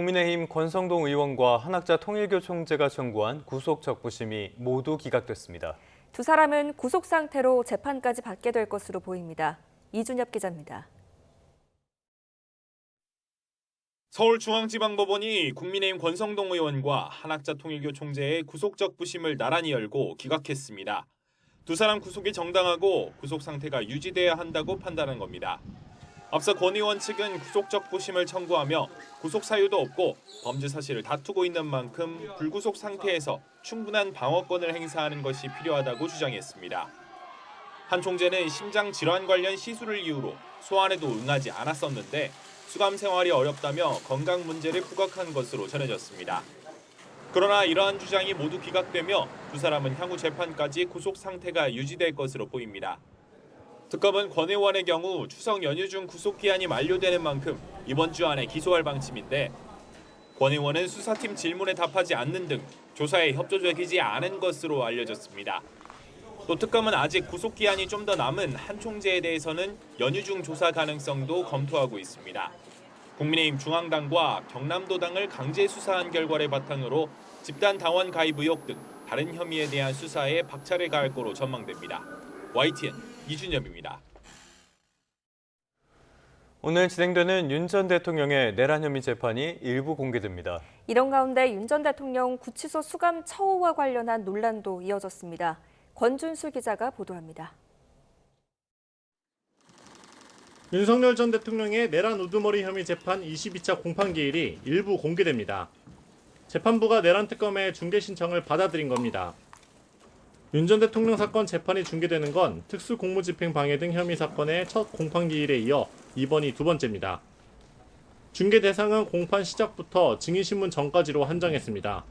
국민의힘 권성동 의원과 한학자 통일교 총재가 청구한 구속 적부심이 모두 기각됐습니다. 두 사람은 구속 상태로 재판까지 받게 될 것으로 보입니다. 이준엽 기자입니다. 서울중앙지방법원이 국민의힘 권성동 의원과 한학자 통일교 총재의 구속 적부심을 나란히 열고 기각했습니다. 두 사람 구속이 정당하고 구속 상태가 유지돼야 한다고 판단한 겁니다. 앞서 권 의원 측은 구속 적부심을 청구하며 구속 사유도 없고 범죄 사실을 다투고 있는 만큼 불구속 상태에서 충분한 방어권을 행사하는 것이 필요하다고 주장했습니다. 한 총재는 심장 질환 관련 시술을 이유로 소환에도 응하지 않았었는데 수감 생활이 어렵다며 건강 문제를 부각한 것으로 전해졌습니다. 그러나 이러한 주장이 모두 기각되며 두 사람은 향후 재판까지 구속 상태가 유지될 것으로 보입니다. 특검은 권 의원의 경우 추석 연휴 중 구속기한이 만료되는 만큼 이번 주 안에 기소할 방침인데 권 의원은 수사팀 질문에 답하지 않는 등 조사에 협조적이지 않은 것으로 알려졌습니다. 또 특검은 아직 구속기한이 좀 더 남은 한 총재에 대해서는 연휴 중 조사 가능성도 검토하고 있습니다. 국민의힘 중앙당과 경남도당을 강제 수사한 결과를 바탕으로 집단 당원 가입 의혹 등 다른 혐의에 대한 수사에 박차를 가할 거로 전망됩니다. YTN 이준엽입니다. 오늘 진행되는 윤 전 대통령의 내란 혐의 재판이 일부 공개됩니다. 이런 가운데 윤 전 대통령 구치소 수감 처우와 관련한 논란도 이어졌습니다. 권준수 기자가 보도합니다. 윤석열 전 대통령의 내란 우두머리 혐의 재판 22차 공판기일이 일부 공개됩니다. 재판부가 내란 특검의 중개 신청을 받아들인 겁니다. 윤 전 대통령 사건 재판이 중개되는 건 특수공무집행 방해 등 혐의 사건의 첫 공판기일에 이어 이번이 두 번째입니다. 중개 대상은 공판 시작부터 증인신문 전까지로 한정했습니다.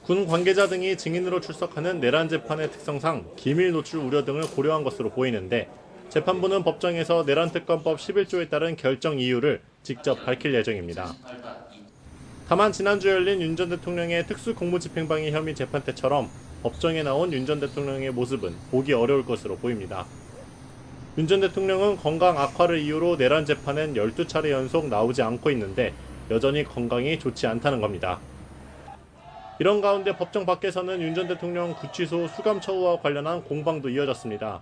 군 관계자 등이 증인으로 출석하는 내란 재판의 특성상 기밀 노출 우려 등을 고려한 것으로 보이는데 재판부는 법정에서 내란특검법 11조에 따른 결정 이유를 직접 밝힐 예정입니다. 다만 지난주 열린 윤 전 대통령의 특수공무집행방해 혐의 재판 때처럼 법정에 나온 윤 전 대통령의 모습은 보기 어려울 것으로 보입니다. 윤 전 대통령은 건강 악화를 이유로 내란 재판엔 12차례 연속 나오지 않고 있는데 여전히 건강이 좋지 않다는 겁니다. 이런 가운데 법정 밖에서는 윤 전 대통령 구치소 수감 처우와 관련한 공방도 이어졌습니다.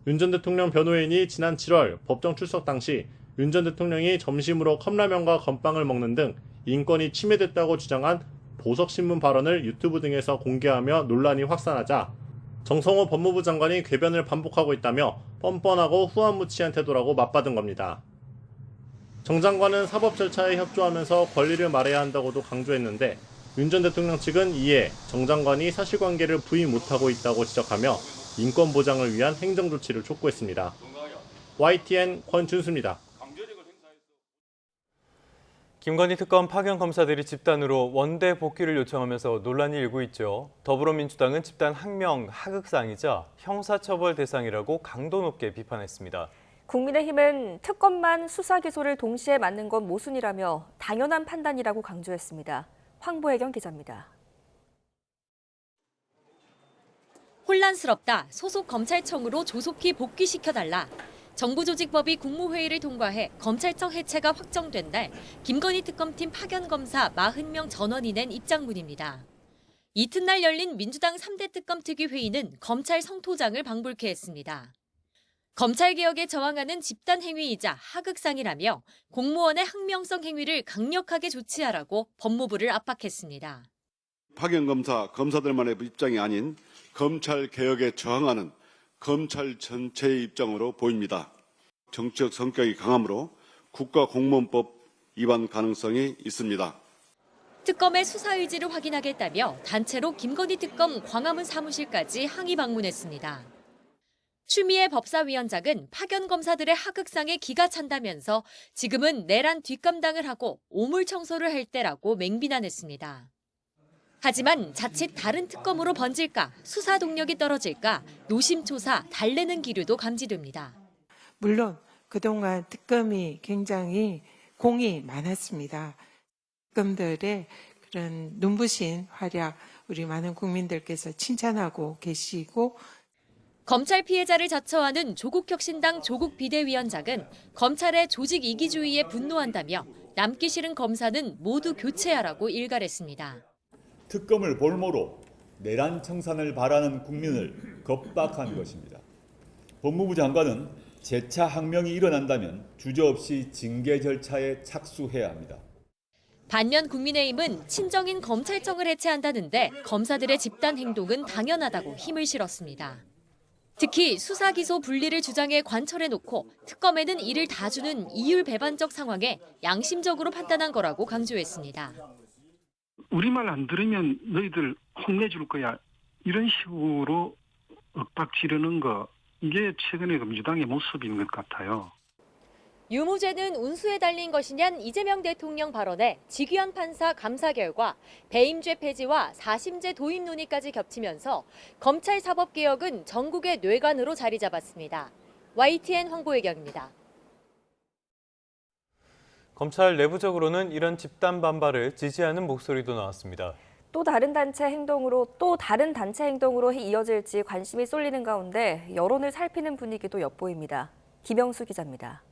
윤 전 대통령 변호인이 지난 7월 법정 출석 당시 윤 전 대통령이 점심으로 컵라면과 건빵을 먹는 등 인권이 침해됐다고 주장한 보석신문 발언을 유튜브 등에서 공개하며 논란이 확산하자 정성호 법무부 장관이 궤변을 반복하고 있다며 뻔뻔하고 후안무치한 태도라고 맞받은 겁니다. 정 장관은 사법 절차에 협조하면서 권리를 말해야 한다고도 강조했는데 윤 전 대통령 측은 이에 정 장관이 사실관계를 부인 못하고 있다고 지적하며 인권 보장을 위한 행정 조치를 촉구했습니다. YTN 권준수입니다. 김건희 특검 파견 검사들이 집단으로 원대 복귀를 요청하면서 논란이 일고 있죠. 더불어민주당은 집단 항명 하극상이자 형사처벌 대상이라고 강도 높게 비판했습니다. 국민의힘은 특검만 수사 기소를 동시에 맞는 건 모순이라며 당연한 판단이라고 강조했습니다. 황보혜경 기자입니다. 혼란스럽다. 소속 검찰청으로 조속히 복귀시켜달라. 정부조직법이 국무회의를 통과해 검찰청 해체가 확정된 날 김건희 특검팀 파견검사 40명 전원이 낸 입장문입니다. 이튿날 열린 민주당 3대 특검 특위회의는 검찰 성토장을 방불케 했습니다. 검찰개혁에 저항하는 집단행위이자 하극상이라며 공무원의 항명성 행위를 강력하게 조치하라고 법무부를 압박했습니다. 파견검사, 검사들만의 입장이 아닌 검찰개혁에 저항하는 검찰 전체의 입장으로 보입니다. 정치적 성격이 강하므로 국가공무원법 위반 가능성이 있습니다. 특검의 수사 의지를 확인하겠다며 단체로 김건희 특검 광화문 사무실까지 항의 방문했습니다. 추미애 법사위원장은 파견 검사들의 하극상에 기가 찬다면서 지금은 내란 뒷감당을 하고 오물 청소를 할 때라고 맹비난했습니다. 하지만 자칫 다른 특검으로 번질까, 수사 동력이 떨어질까, 노심초사, 달래는 기류도 감지됩니다. 물론 그동안 특검이 굉장히 공이 많았습니다. 특검들의 그런 눈부신 활약, 우리 많은 국민들께서 칭찬하고 계시고, 검찰 피해자를 자처하는 조국혁신당 조국 비대위원장은 검찰의 조직 이기주의에 분노한다며 남기 싫은 검사는 모두 교체하라고 일갈했습니다. 특검을 볼모로 내란 청산을 바라는 국민을 겁박한 것입니다. 법무부 장관은 재차 항명이 일어난다면 주저없이 징계 절차에 착수해야 합니다. 반면 국민의힘은 친정인 검찰청을 해체한다는데 검사들의 집단 행동은 당연하다고 힘을 실었습니다. 특히 수사 기소 분리를 주장해 관철해놓고 특검에는 이를 다 주는 이율 배반적 상황에 양심적으로 판단한 거라고 강조했습니다. 우리말 안 들으면 너희들 혼내줄 거야. 이런 식으로 윽박 지르는 거, 이게 최근에 민주당의 모습인 것 같아요. 유무죄는 운수에 달린 것이냐는 이재명 대통령 발언에 지귀환 판사 감사 결과 배임죄 폐지와 4심제 도입 논의까지 겹치면서 검찰 사법개혁은 전국의 뇌관으로 자리 잡았습니다. YTN 황보혜경입니다. 검찰 내부적으로는 이런 집단 반발을 지지하는 목소리도 나왔습니다. 또 다른 단체 행동으로 이어질지 관심이 쏠리는 가운데 여론을 살피는 분위기도 엿보입니다. 김영수 기자입니다.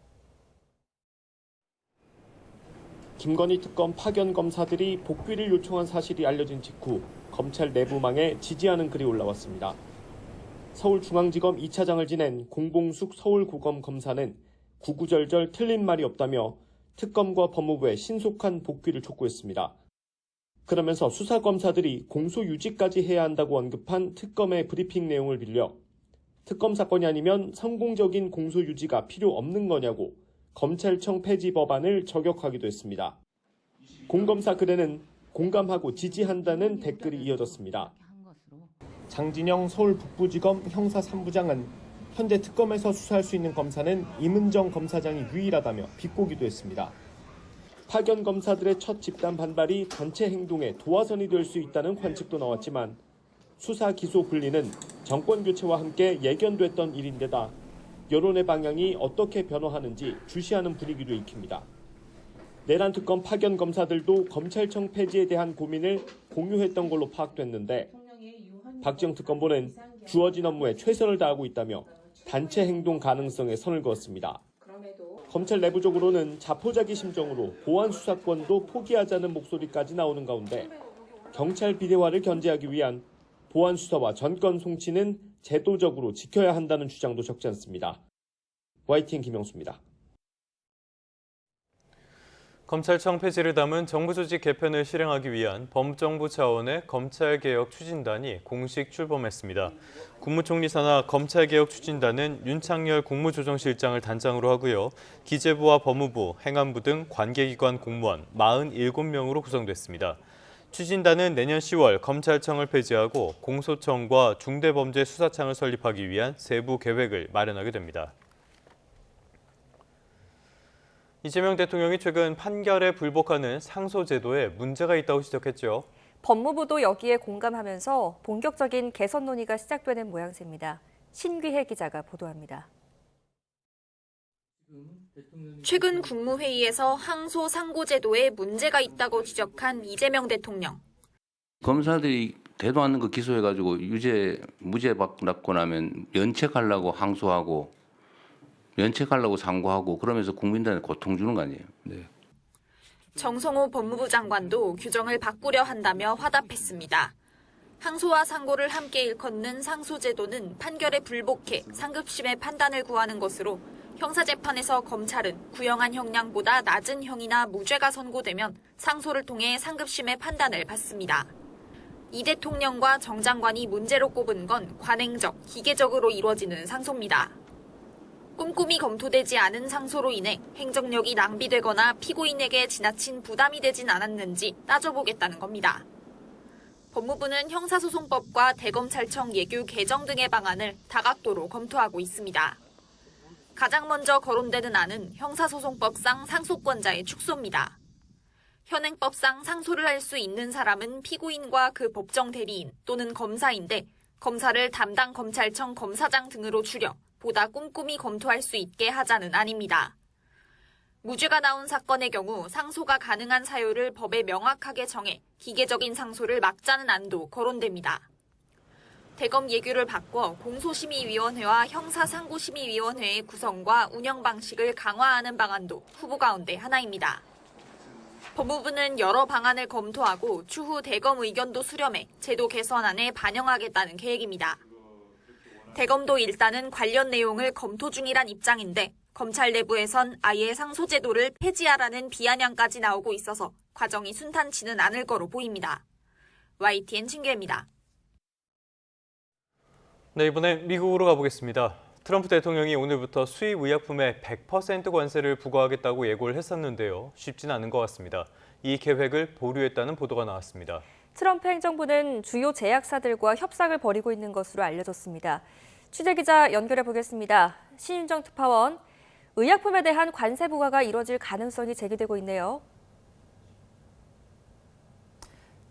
김건희 특검 파견 검사들이 복귀를 요청한 사실이 알려진 직후 검찰 내부망에 지지하는 글이 올라왔습니다. 서울중앙지검 2차장을 지낸 공봉숙 서울고검 검사는 구구절절 틀린 말이 없다며 특검과 법무부의 신속한 복귀를 촉구했습니다. 그러면서 수사검사들이 공소 유지까지 해야 한다고 언급한 특검의 브리핑 내용을 빌려 특검 사건이 아니면 성공적인 공소 유지가 필요 없는 거냐고 검찰청 폐지 법안을 저격하기도 했습니다. 공검사 글에는 공감하고 지지한다는 댓글이 이어졌습니다. 장진영 서울 북부지검 형사 3부장은 현재 특검에서 수사할 수 있는 검사는 임은정 검사장이 유일하다며 비꼬기도 했습니다. 파견 검사들의 첫 집단 반발이 전체 행동의 도화선이 될 수 있다는 관측도 나왔지만 수사 기소 분리는 정권 교체와 함께 예견됐던 일인데다 여론의 방향이 어떻게 변화하는지 주시하는 분위기도 익힙니다. 내란 특검 파견 검사들도 검찰청 폐지에 대한 고민을 공유했던 걸로 파악됐는데 박지영 특검보는 주어진 업무에 최선을 다하고 있다며 단체 행동 가능성에 선을 그었습니다. 검찰 내부적으로는 자포자기 심정으로 보안 수사권도 포기하자는 목소리까지 나오는 가운데 경찰 비대화를 견제하기 위한 보안 수사와 전권 송치는 제도적으로 지켜야 한다는 주장도 적지 않습니다. YTN 김영수입니다. 검찰청 폐지를 담은 정부 조직 개편을 실행하기 위한 범정부 차원의 검찰개혁 추진단이 공식 출범했습니다. 국무총리 산하 검찰개혁 추진단은 윤창열 국무조정실장을 단장으로 하고요. 기재부와 법무부, 행안부 등 관계기관 공무원 47명으로 구성됐습니다. 추진단은 내년 10월 검찰청을 폐지하고 공소청과 중대범죄수사청을 설립하기 위한 세부 계획을 마련하게 됩니다. 이재명 대통령이 최근 판결에 불복하는 상소제도에 문제가 있다고 지적했죠. 법무부도 여기에 공감하면서 본격적인 개선 논의가 시작되는 모양새입니다. 신귀혜 기자가 보도합니다. 최근 국무회의에서 항소 상고제도에 문제가 있다고 지적한 이재명 대통령. 검사들이 되도 않는 거 기소해가지고 무죄 받고 나면 면책하려고 항소하고 면책하려고 상고하고 그러면서 국민들한테 고통 주는 거 아니에요. 네. 정성호 법무부 장관도 규정을 바꾸려 한다며 화답했습니다. 항소와 상고를 함께 일컫는 상소제도는 판결에 불복해 상급심의 판단을 구하는 것으로 형사재판에서 검찰은 구형한 형량보다 낮은 형이나 무죄가 선고되면 상소를 통해 상급심의 판단을 받습니다. 이 대통령과 정 장관이 문제로 꼽은 건 관행적, 기계적으로 이루어지는 상소입니다. 꼼꼼히 검토되지 않은 상소로 인해 행정력이 낭비되거나 피고인에게 지나친 부담이 되진 않았는지 따져보겠다는 겁니다. 법무부는 형사소송법과 대검찰청 예규 개정 등의 방안을 다각도로 검토하고 있습니다. 가장 먼저 거론되는 안은 형사소송법상 상소권자의 축소입니다. 현행법상 상소를 할 수 있는 사람은 피고인과 그 법정 대리인 또는 검사인데 검사를 담당 검찰청 검사장 등으로 줄여 보다 꼼꼼히 검토할 수 있게 하자는 안입니다. 무죄가 나온 사건의 경우 상소가 가능한 사유를 법에 명확하게 정해 기계적인 상소를 막자는 안도 거론됩니다. 대검 예규를 바꿔 공소심의위원회와 형사상고심의위원회의 구성과 운영 방식을 강화하는 방안도 후보 가운데 하나입니다. 법무부는 여러 방안을 검토하고 추후 대검 의견도 수렴해 제도 개선안에 반영하겠다는 계획입니다. 대검도 일단은 관련 내용을 검토 중이란 입장인데 검찰 내부에선 아예 상소제도를 폐지하라는 비아냥까지 나오고 있어서 과정이 순탄치는 않을 거로 보입니다. YTN 친규입니다. 네, 이번엔 미국으로 가보겠습니다. 트럼프 대통령이 오늘부터 수입 의약품에 100% 관세를 부과하겠다고 예고를 했었는데요. 쉽진 않은 것 같습니다. 이 계획을 보류했다는 보도가 나왔습니다. 트럼프 행정부는 주요 제약사들과 협상을 벌이고 있는 것으로 알려졌습니다. 취재기자 연결해 보겠습니다. 신윤정 특파원, 의약품에 대한 관세 부과가 이뤄질 가능성이 제기되고 있네요.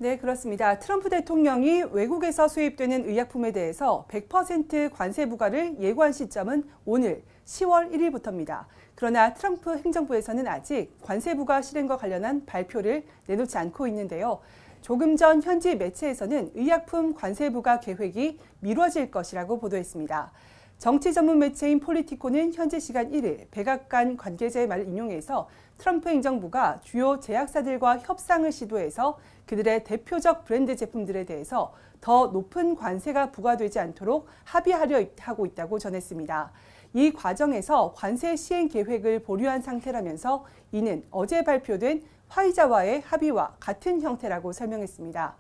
네, 그렇습니다. 트럼프 대통령이 외국에서 수입되는 의약품에 대해서 100% 관세 부과를 예고한 시점은 오늘 10월 1일부터입니다. 그러나 트럼프 행정부에서는 아직 관세 부과 실행과 관련한 발표를 내놓지 않고 있는데요. 조금 전 현지 매체에서는 의약품 관세 부과 계획이 미뤄질 것이라고 보도했습니다. 정치 전문 매체인 폴리티코는 현지 시간 1일 백악관 관계자의 말을 인용해서 트럼프 행정부가 주요 제약사들과 협상을 시도해서 그들의 대표적 브랜드 제품들에 대해서 더 높은 관세가 부과되지 않도록 합의하려 하고 있다고 전했습니다. 이 과정에서 관세 시행 계획을 보류한 상태라면서 이는 어제 발표된 화이자와의 합의와 같은 형태라고 설명했습니다.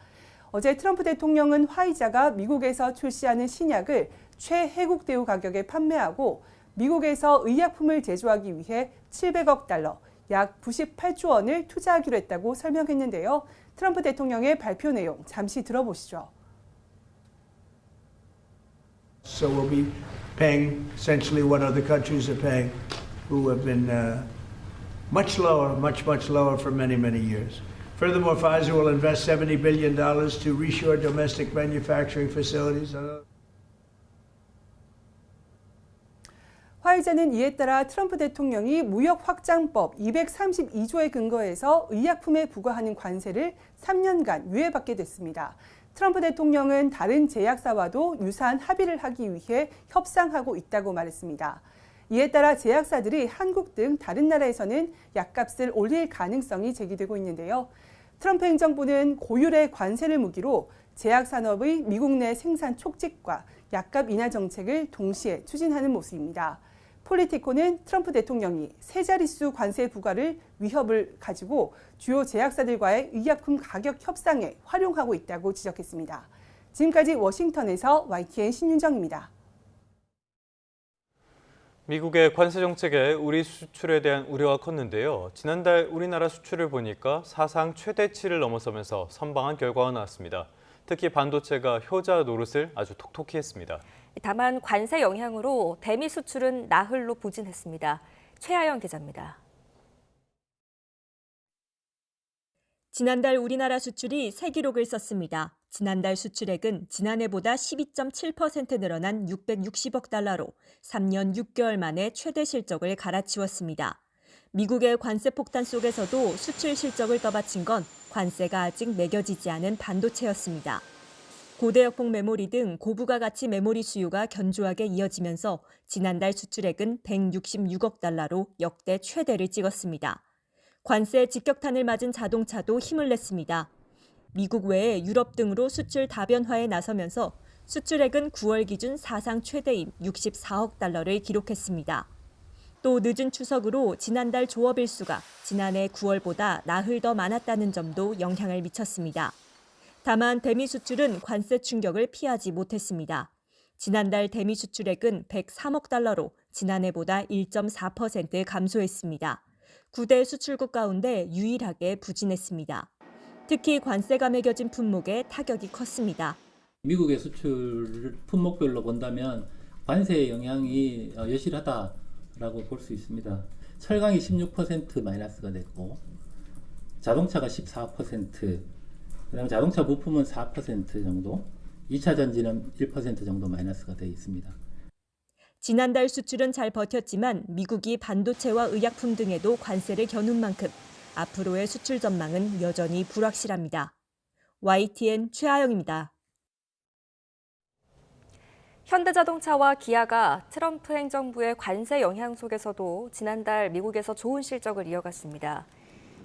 어제 트럼프 대통령은 화이자가 미국에서 출시하는 신약을 최혜국 대우 가격에 판매하고 미국에서 의약품을 제조하기 위해 700억 달러, 약 98조 원을 투자하기로 했다고 설명했는데요. 트럼프 대통령의 발표 내용 잠시 들어보시죠. So we'll be paying essentially what other countries are paying, who have been much lower for many, many years. Furthermore, Pfizer will invest $70 billion to reshore domestic manufacturing facilities. 화이자는 이에 따라 트럼프 대통령이 무역확장법 232조에 근거해서 의약품에 부과하는 관세를 3년간 유예받게 됐습니다. 트럼프 대통령은 다른 제약사와도 유사한 합의를 하기 위해 협상하고 있다고 말했습니다. 이에 따라 제약사들이 한국 등 다른 나라에서는 약값을 올릴 가능성이 제기되고 있는데요. 트럼프 행정부는 고율의 관세를 무기로 제약산업의 미국 내 생산 촉진과 약값 인하 정책을 동시에 추진하는 모습입니다. 폴리티코는 트럼프 대통령이 세 자릿수 관세 부과를 위협을 가지고 주요 제약사들과의 의약품 가격 협상에 활용하고 있다고 지적했습니다. 지금까지 워싱턴에서 YTN 신윤정입니다. 미국의 관세 정책에 우리 수출에 대한 우려가 컸는데요. 지난달 우리나라 수출을 보니까 사상 최대치를 넘어서면서 선방한 결과가 나왔습니다. 특히 반도체가 효자 노릇을 아주 톡톡히 했습니다. 다만 관세 영향으로 대미 수출은 나흘로 부진했습니다. 최하영 기자입니다. 지난달 우리나라 수출이 새 기록을 썼습니다. 지난달 수출액은 지난해보다 12.7% 늘어난 660억 달러로 3년 6개월 만에 최대 실적을 갈아치웠습니다. 미국의 관세 폭탄 속에서도 수출 실적을 떠받친 건 관세가 아직 매겨지지 않은 반도체였습니다. 고대역폭 메모리 등 고부가 가치 메모리 수요가 견조하게 이어지면서 지난달 수출액은 166억 달러로 역대 최대를 찍었습니다. 관세 직격탄을 맞은 자동차도 힘을 냈습니다. 미국 외에 유럽 등으로 수출 다변화에 나서면서 수출액은 9월 기준 사상 최대인 64억 달러를 기록했습니다. 또 늦은 추석으로 지난달 조업 일수가 지난해 9월보다 나흘 더 많았다는 점도 영향을 미쳤습니다. 다만 대미 수출은 관세 충격을 피하지 못했습니다. 지난달 대미 수출액은 103억 달러로 지난해보다 1.4% 감소했습니다. 9대 수출국 가운데 유일하게 부진했습니다. 특히 관세가 매겨진 품목에 타격이 컸습니다. 미국의 수출 품목별로 본다면 관세의 영향이 여실하다라고 볼 수 있습니다. 철강이 16% 마이너스가 됐고 자동차가 14%, 그다음에 자동차 부품은 4% 정도, 2차 전지는 1% 정도 마이너스가 되어 있습니다. 지난달 수출은 잘 버텼지만 미국이 반도체와 의약품 등에도 관세를 겨눈 만큼 앞으로의 수출 전망은 여전히 불확실합니다. YTN 최하영입니다. 현대자동차와 기아가 트럼프 행정부의 관세 영향 속에서도 지난달 미국에서 좋은 실적을 이어갔습니다.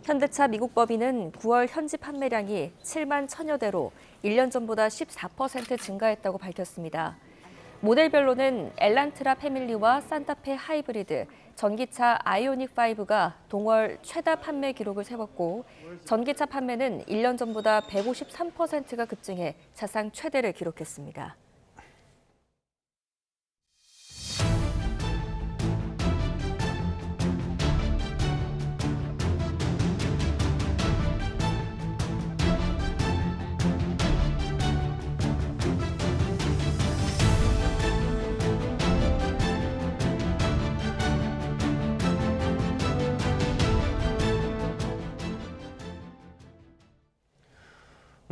현대차 미국 법인은 9월 현지 판매량이 7만 1000여 대로 1년 전보다 14% 증가했다고 밝혔습니다. 모델별로는 엘란트라 패밀리와 산타페 하이브리드, 전기차 아이오닉 5가 동월 최다 판매 기록을 세웠고 전기차 판매는 1년 전보다 153%가 급증해 사상 최대를 기록했습니다.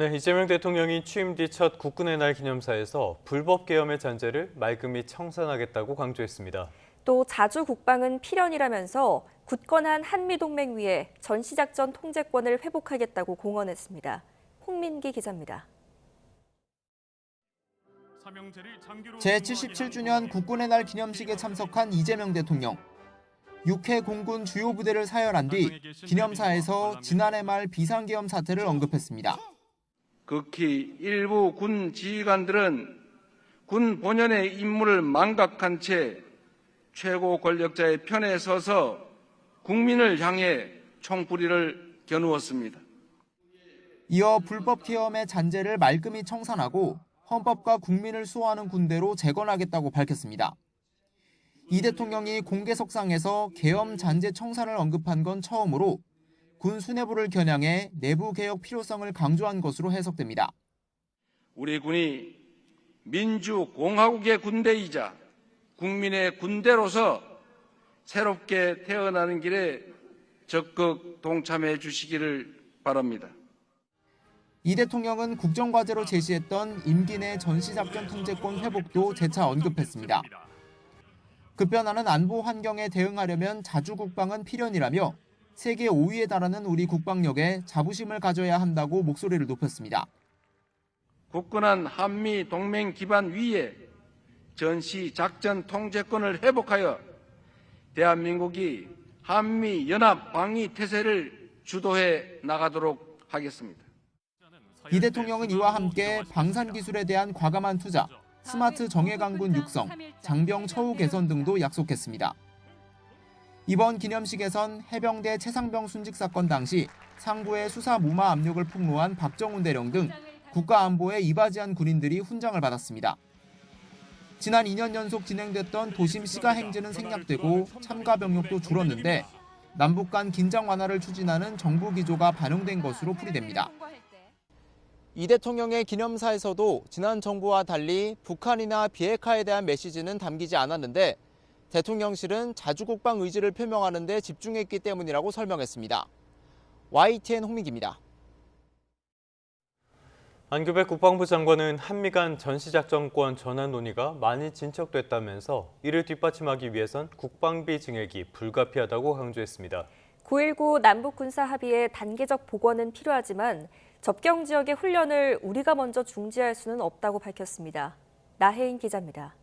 네, 이재명 대통령이 취임 뒤 첫 국군의 날 기념사에서 불법 계엄의 잔재를 말끔히 청산하겠다고 강조했습니다. 또 자주 국방은 필연이라면서 굳건한 한미동맹 위에 전시작전 통제권을 회복하겠다고 공언했습니다. 홍민기 기자입니다. 제77주년 국군의 날 기념식에 참석한 이재명 대통령. 6회 공군 주요 부대를 사열한 뒤 기념사에서 지난해 말 비상계엄 사태를 언급했습니다. 극히 일부 군 지휘관들은 군 본연의 임무를 망각한 채 최고 권력자의 편에 서서 국민을 향해 총부리를 겨누었습니다. 이어 불법 계엄의 잔재를 말끔히 청산하고 헌법과 국민을 수호하는 군대로 재건하겠다고 밝혔습니다. 이 대통령이 공개석상에서 계엄 잔재 청산을 언급한 건 처음으로 군 수뇌부를 겨냥해 내부 개혁 필요성을 강조한 것으로 해석됩니다. 우리 군이 민주공화국의 군대이자 국민의 군대로서 새롭게 태어나는 길에 적극 동참해 주시기를 바랍니다. 이 대통령은 국정과제로 제시했던 임기 내 전시작전 통제권 회복도 재차 언급했습니다. 급변하는 안보 환경에 대응하려면 자주 국방은 필연이라며 세계 5위에 달하는 우리 국방력에 자부심을 가져야 한다고 목소리를 높였습니다. 굳건한 한미 동맹 기반 위에 전시 작전 통제권을 회복하여 대한민국이 한미 연합 방위 태세를 주도해 나가도록 하겠습니다. 이 대통령은 이와 함께 방산 기술에 대한 과감한 투자, 스마트 정예강군 육성, 장병 처우 개선 등도 약속했습니다. 이번 기념식에선 해병대 최상병 순직 사건 당시 상부의 수사 무마 압력을 폭로한 박정훈 대령 등 국가안보에 이바지한 군인들이 훈장을 받았습니다. 지난 2년 연속 진행됐던 도심 시가 행진은 생략되고 참가 병력도 줄었는데 남북 간 긴장 완화를 추진하는 정부 기조가 반영된 것으로 풀이됩니다. 이 대통령의 기념사에서도 지난 정부와 달리 북한이나 비핵화에 대한 메시지는 담기지 않았는데 대통령실은 자주국방 의지를 표명하는 데 집중했기 때문이라고 설명했습니다. YTN 홍민기입니다. 안규백 국방부 장관은 한미 간 전시작전권 전환 논의가 많이 진척됐다면서 이를 뒷받침하기 위해선 국방비 증액이 불가피하다고 강조했습니다. 9.19 남북군사합의의 단계적 복원은 필요하지만 접경 지역의 훈련을 우리가 먼저 중지할 수는 없다고 밝혔습니다. 나혜인 기자입니다.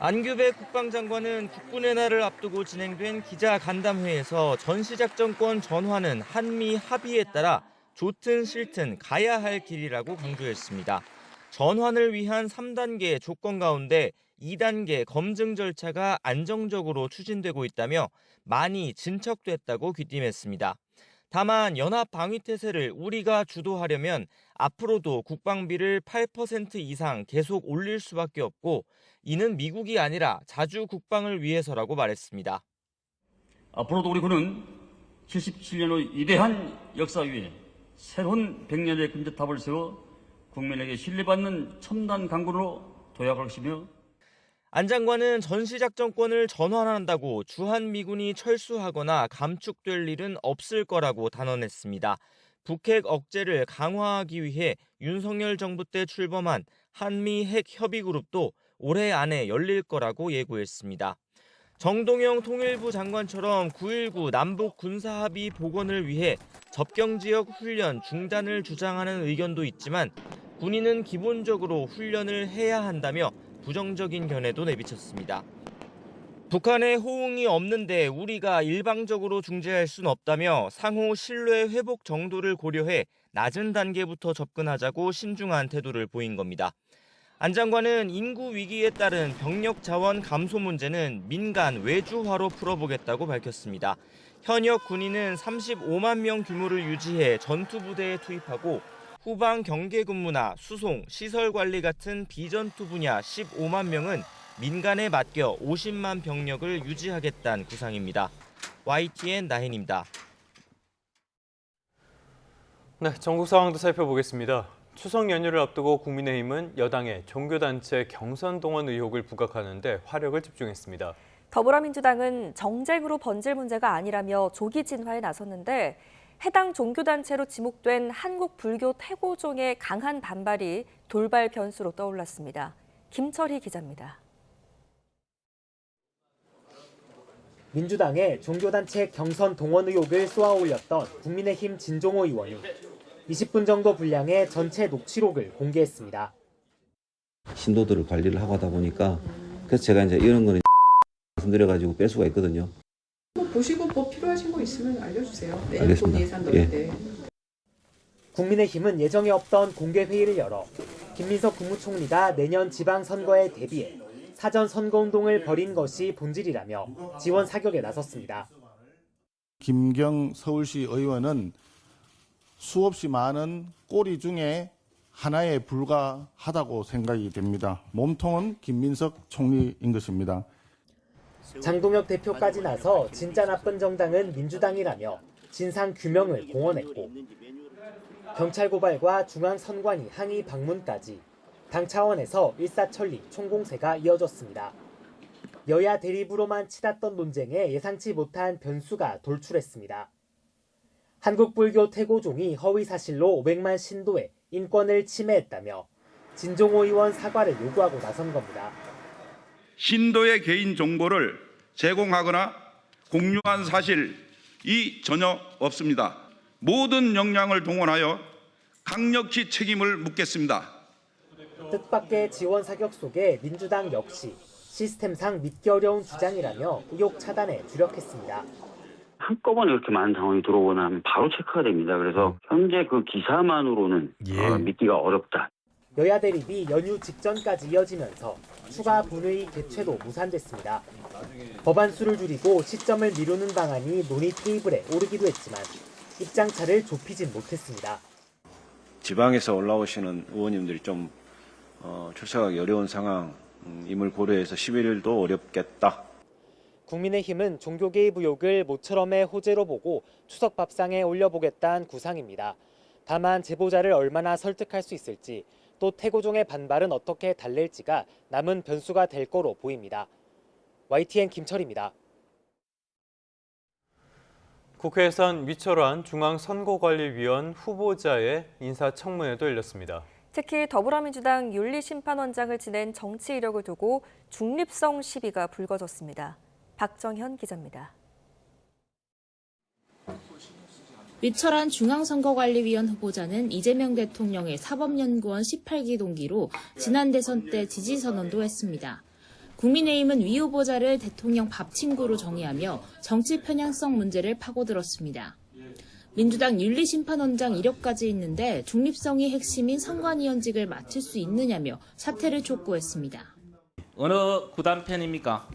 안규백 국방장관은 국군의 날을 앞두고 진행된 기자간담회에서 전시작전권 전환은 한미 합의에 따라 좋든 싫든 가야 할 길이라고 강조했습니다. 전환을 위한 3단계 조건 가운데 2단계 검증 절차가 안정적으로 추진되고 있다며 많이 진척됐다고 귀띔했습니다. 다만 연합 방위 태세를 우리가 주도하려면 앞으로도 국방비를 8% 이상 계속 올릴 수밖에 없고 이는 미국이 아니라 자주 국방을 위해서라고 말했습니다. 앞으로도 우리 군은 77년의 위대한 역사 위에 새로운 100년의 금제탑을 세워 국민에게 신뢰받는 첨단 강군으로 도약할 것이며 안 장관은 전시작전권을 전환한다고 주한미군이 철수하거나 감축될 일은 없을 거라고 단언했습니다. 북핵 억제를 강화하기 위해 윤석열 정부 때 출범한 한미 핵협의그룹도 올해 안에 열릴 거라고 예고했습니다. 정동영 통일부 장관처럼 9.19 남북 군사합의 복원을 위해 접경지역 훈련 중단을 주장하는 의견도 있지만 군인은 기본적으로 훈련을 해야 한다며 부정적인 견해도 내비쳤습니다. 북한의 호응이 없는데 우리가 일방적으로 중재할 순 없다며 상호 신뢰 회복 정도를 고려해 낮은 단계부터 접근하자고 신중한 태도를 보인 겁니다. 안 장관은 인구 위기에 따른 병력 자원 감소 문제는 민간 외주화로 풀어보겠다고 밝혔습니다. 현역 군인은 35만 명 규모를 유지해 전투부대에 투입하고 후방 경계 근무나 수송, 시설 관리 같은 비전투 분야 15만 명은 민간에 맡겨 50만 병력을 유지하겠다는 구상입니다. YTN 나hen입니다. 네, 전국 상황도 살펴보겠습니다. 추석 연휴를 앞두고 국민의힘은 여당의 종교단체 경선 동원 의혹을 부각하는데 화력을 집중했습니다. 더불어민주당은 정쟁으로 번질 문제가 아니라며 조기 진화에 나섰는데 해당 종교단체로 지목된 한국불교 태고종의 강한 반발이 돌발 변수로 떠올랐습니다. 김철희 기자입니다. 민주당의 종교단체 경선 동원 의혹을 쏘아올렸던 국민의힘 진종호 의원이 20분 정도 분량의 전체 녹취록을 공개했습니다. 신도들을 관리를 하고 하다 보니까 그래서 제가 이제 이런 거는 말씀드려가지고 뺄 수가 있거든요. 보시고 뭐 필요하신 거 있으면 알려주세요. 내년 알겠습니다. 본 예산 넣을 때. 국민의힘은 예정에 없던 공개 회의를 열어 김민석 국무총리가 내년 지방선거에 대비해 사전 선거운동을 벌인 것이 본질이라며 지원 사격에 나섰습니다. 김경 서울시 의원은 수없이 많은 꼬리 중에 하나에 불과하다고 생각이 됩니다. 몸통은 김민석 총리인 것입니다. 장동혁 대표까지 나서 진짜 나쁜 정당은 민주당이라며 진상 규명을 공언했고 경찰 고발과 중앙선관위 항의 방문까지 당 차원에서 일사천리 총공세가 이어졌습니다. 여야 대립으로만 치닫던 논쟁에 예상치 못한 변수가 돌출했습니다. 한국불교 태고종이 허위사실로 500만 신도의 인권을 침해했다며 진종호 의원 사과를 요구하고 나선 겁니다. 신도의 개인 정보를 제공하거나 공유한 사실이 전혀 없습니다. 모든 역량을 동원하여 강력히 책임을 묻겠습니다. 뜻밖의 지원 사격 속에 민주당 역시 시스템상 믿기 어려운 주장이라며 의혹 차단에 주력했습니다. 한꺼번에 이렇게 많은 상황이 들어오거나 하면 바로 체크가 됩니다. 그래서 현재 그 기사만으로는 믿기가 어렵다. 여야 대립이 연휴 직전까지 이어지면서 추가 본회의 개최도 무산됐습니다. 법안 수를 줄이고 시점을 미루는 방안이 논의 테이블에 오르기도 했지만 입장차를 좁히진 못했습니다. 지방에서 올라오시는 의원님들이 좀 출석하기 어려운 상황임을 고려해서 11일도 어렵겠다. 국민의힘은 종교 개입 의혹을 모처럼의 호재로 보고 추석 밥상에 올려보겠다는 구상입니다. 다만 제보자를 얼마나 설득할 수 있을지 또 태고종의 반발은 어떻게 달랠지가 남은 변수가 될 거로 보입니다. YTN 김철입니다. 국회에선 위철환 중앙선거관리위원 후보자의 인사청문회도 열렸습니다. 특히 더불어민주당 윤리심판원장을 지낸 정치 이력을 두고 중립성 시비가 불거졌습니다. 박정현 기자입니다. 위철환 중앙선거관리위원 후보자는 이재명 대통령의 사법연구원 18기 동기로 지난 대선 때 지지선언도 했습니다. 국민의힘은 위 후보자를 대통령 밥 친구로 정의하며 정치 편향성 문제를 파고들었습니다. 민주당 윤리심판원장 이력까지 있는데 중립성이 핵심인 선관위원직을 맡을 수 있느냐며 사퇴를 촉구했습니다. 어느 구단 팬입니까?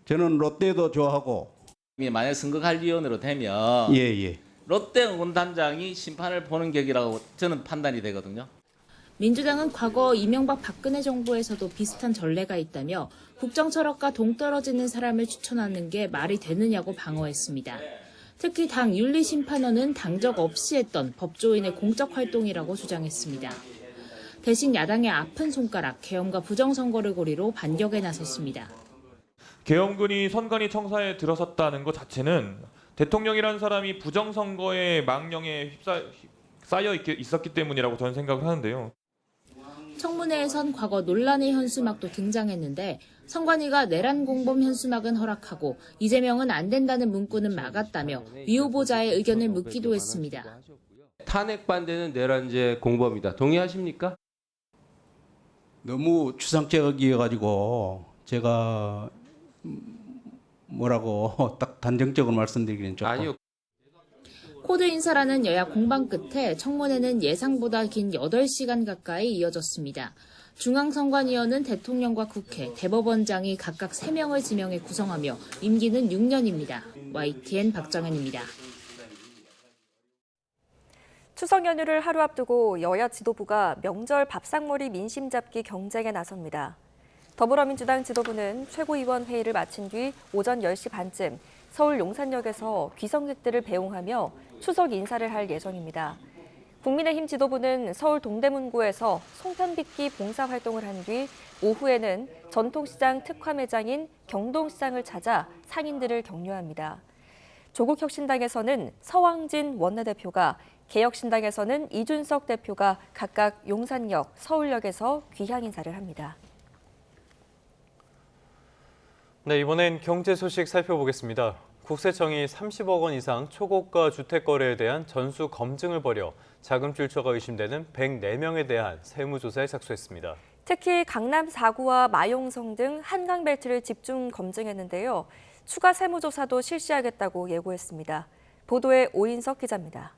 저는 롯데도 좋아하고. 만약 선거관리위원으로 되면 롯데 응원단장이 심판을 보는 격이라고 저는 판단이 되거든요. 민주당은 과거 이명박 박근혜 정부에서도 비슷한 전례가 있다며 국정 철학과 동떨어지는 사람을 추천하는 게 말이 되느냐고 방어했습니다. 특히 당 윤리심판원은 당적 없이 했던 법조인의 공적 활동이라고 주장했습니다. 대신 야당의 아픈 손가락, 계엄과 부정선거를 고리로 반격에 나섰습니다. 계엄군이 선관위 청사에 들어섰다는 것 자체는 대통령이라는 사람이 부정선거의 망령에 쌓여 있었기 때문이라고 저는 생각을 하는데요. 청문회에선 과거 논란의 현수막도 등장했는데 선관위가 내란 공범 현수막은 허락하고 이재명은 안 된다는 문구는 막았다며 위 후보자의 의견을 묻기도 했습니다. 탄핵 반대는 내란죄 공범이다. 동의하십니까? 너무 추상적이어가지고 제가 뭐라고 딱 단정적으로 말씀드리기는 조금. 아니요. 코드 인사라는 여야 공방 끝에 청문회는 예상보다 긴 8시간 가까이 이어졌습니다. 중앙선관위원은 대통령과 국회, 대법원장이 각각 3명을 지명해 구성하며 임기는 6년입니다. YTN 박정현입니다. 추석 연휴를 하루 앞두고 여야 지도부가 명절 밥상머리 민심 잡기 경쟁에 나섭니다. 더불어민주당 지도부는 최고위원 회의를 마친 뒤 오전 10시 반쯤 서울 용산역에서 귀성객들을 배웅하며 추석 인사를 할 예정입니다. 국민의힘 지도부는 서울 동대문구에서 송편빚기 봉사활동을 한 뒤 오후에는 전통시장 특화 매장인 경동시장을 찾아 상인들을 격려합니다. 조국혁신당에서는 서왕진 원내대표가, 개혁신당에서는 이준석 대표가 각각 용산역, 서울역에서 귀향 인사를 합니다. 네, 이번엔 경제 소식 살펴보겠습니다. 국세청이 30억 원 이상 초고가 주택 거래에 대한 전수 검증을 벌여 자금 출처가 의심되는 104명에 대한 세무조사에 착수했습니다. 특히 강남 4구와 마용성 등 한강벨트를 집중 검증했는데요. 추가 세무조사도 실시하겠다고 예고했습니다. 보도에 오인석 기자입니다.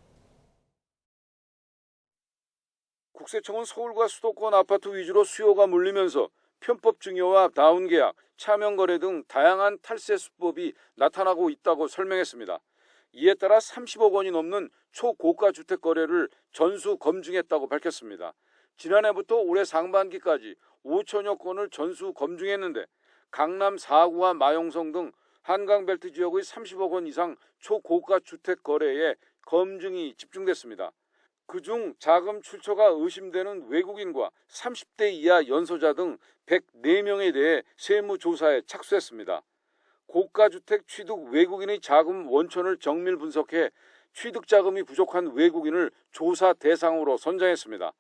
국세청은 서울과 수도권 아파트 위주로 수요가 몰리면서 편법 증여와 다운계약, 차명거래 등 다양한 탈세 수법이 나타나고 있다고 설명했습니다. 이에 따라 30억 원이 넘는 초고가 주택 거래를 전수 검증했다고 밝혔습니다. 지난해부터 올해 상반기까지 5천여 건을 전수 검증했는데 강남 4구와 마용성 등 한강벨트 지역의 30억 원 이상 초고가 주택 거래에 검증이 집중됐습니다. 그중 자금 출처가 의심되는 외국인과 30대 이하 연소자 등 104명에 대해 세무조사에 착수했습니다. 고가주택 취득 외국인의 자금 원천을 정밀 분석해 취득 자금이 부족한 외국인을 조사 대상으로 선정했습니다.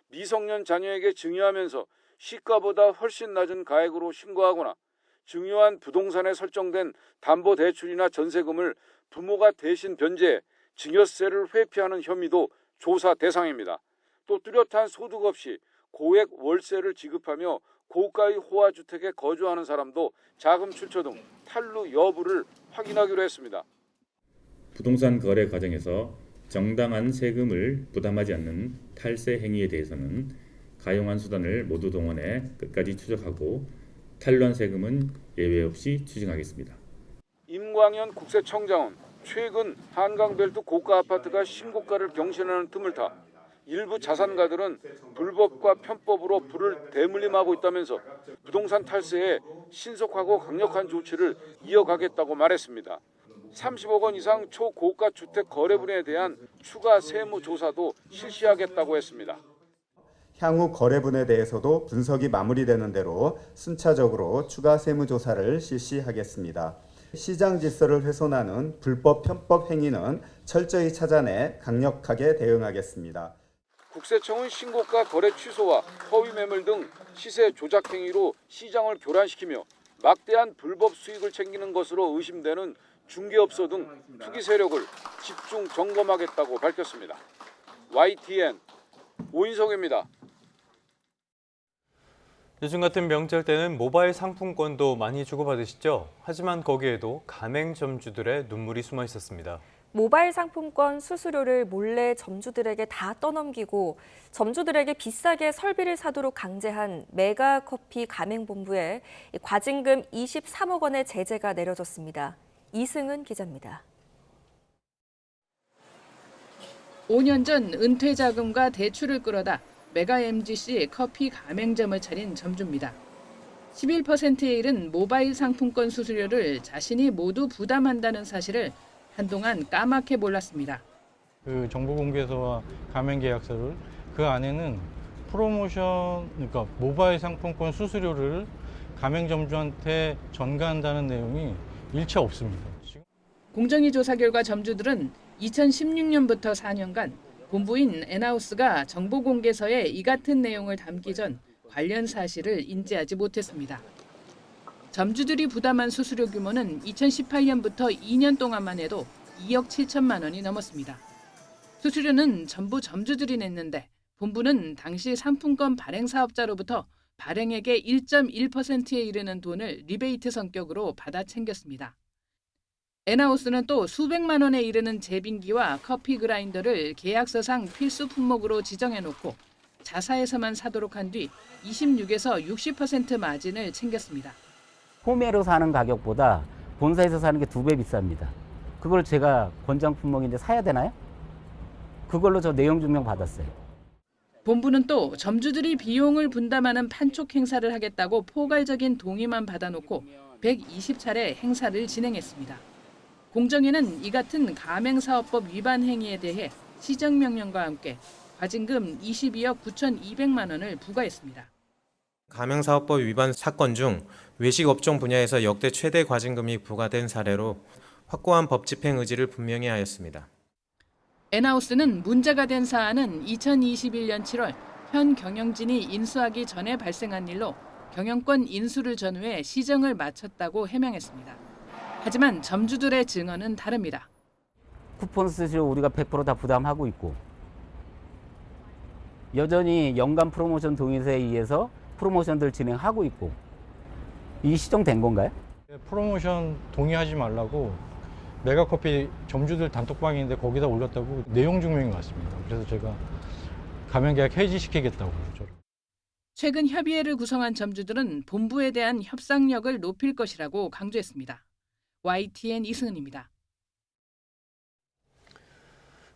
미성년 자녀에게 증여하면서 시가보다 훨씬 낮은 가액으로 신고하거나 증여한 부동산에 설정된 담보대출이나 전세금을 부모가 대신 변제해 증여세를 회피하는 혐의도 조사 대상입니다. 또 뚜렷한 소득 없이 고액 월세를 지급하며 고가의 호화주택에 거주하는 사람도 자금 출처 등 탈루 여부를 확인하기로 했습니다. 부동산 거래 과정에서 정당한 세금을 부담하지 않는 탈세 행위에 대해서는 가용한 수단을 모두 동원해 끝까지 추적하고 탈루한 세금은 예외 없이 추징하겠습니다. 임광현 국세청장은 최근 한강벨트 고가 아파트가 신고가를 경신하는 틈을 타 일부 자산가들은 불법과 편법으로 부를 대물림하고 있다면서 부동산 탈세에 신속하고 강력한 조치를 이어가겠다고 말했습니다. 30억 원 이상 초고가 주택 거래분에 대한 추가 세무 조사도 실시하겠다고 했습니다. 향후 거래분에 대해서도 분석이 마무리되는 대로 순차적으로 추가 세무조사를 실시하겠습니다. 시장 질서를 훼손하는 불법 편법 행위는 철저히 찾아내 강력하게 대응하겠습니다. 국세청은 신고가 거래 취소와 허위 매물 등 시세 조작 행위로 시장을 교란시키며 막대한 불법 수익을 챙기는 것으로 의심되는 중개업소 등 투기 세력을 집중 점검하겠다고 밝혔습니다. YTN 오인석입니다. 요즘 같은 명절 때는 모바일 상품권도 많이 주고받으시죠? 하지만 거기에도 가맹점주들의 눈물이 숨어 있었습니다. 모바일 상품권 수수료를 몰래 점주들에게 다 떠넘기고 점주들에게 비싸게 설비를 사도록 강제한 메가커피 가맹본부에 과징금 23억 원의 제재가 내려졌습니다. 이승은 기자입니다. 5년 전 은퇴 자금과 대출을 끌어다 메가 MGC 커피 가맹점을 차린 점주입니다. 11%에 이른 모바일 상품권 수수료를 자신이 모두 부담한다는 사실을 한동안 까맣게 몰랐습니다. 그 정보공개서와 가맹계약서를 그 안에는 프로모션, 그러니까 모바일 상품권 수수료를 가맹점주한테 전가한다는 내용이 일체 없습니다. 공정위 조사 결과 점주들은 2016년부터 4년간 본부인 엔하우스가 정보공개서에 이 같은 내용을 담기 전 관련 사실을 인지하지 못했습니다. 점주들이 부담한 수수료 규모는 2018년부터 2년 동안만 해도 2억 7천만 원이 넘었습니다. 수수료는 전부 점주들이 냈는데 본부는 당시 상품권 발행 사업자로부터 발행액의 1.1%에 이르는 돈을 리베이트 성격으로 받아 챙겼습니다. 엔하우스는 또 수백만 원에 이르는 제빙기와 커피 그라인더를 계약서상 필수 품목으로 지정해놓고 자사에서만 사도록 한 뒤 26에서 60% 마진을 챙겼습니다. 포매로 사는 가격보다 본사에서 사는 게 2배 비쌉니다. 그걸 제가 권장 품목인데 사야 되나요? 그걸로 저 내용 증명 받았어요. 본부는 또 점주들이 비용을 분담하는 판촉 행사를 하겠다고 포괄적인 동의만 받아놓고 120차례 행사를 진행했습니다. 공정위는 이 같은 가맹사업법 위반 행위에 대해 시정명령과 함께 과징금 22억 9,200만 원을 부과했습니다. 가맹사업법 위반 사건 중 외식업종 분야에서 역대 최대 과징금이 부과된 사례로 확고한 법 집행 의지를 분명히 하였습니다. 엔하우스는 문제가 된 사안은 2021년 7월 현 경영진이 인수하기 전에 발생한 일로 경영권 인수를 전후해 시정을 마쳤다고 해명했습니다. 하지만 점주들의 증언은 다릅니다. 쿠폰 수수료 우리가 100% 다 부담하고 있고 여전히 연간 프로모션 동의서에 의해서 프로모션들 진행하고 있고 이 시정된 건가요? 프로모션 동의하지 말라고 메가커피 점주들 단톡방인데 거기다 올렸다고 내용 증명이 왔습니다. 그래서 제가 가맹계약 해지시키겠다고 저를. 최근 협의회를 구성한 점주들은 본부에 대한 협상력을 높일 것이라고 강조했습니다. YTN 이승은입니다.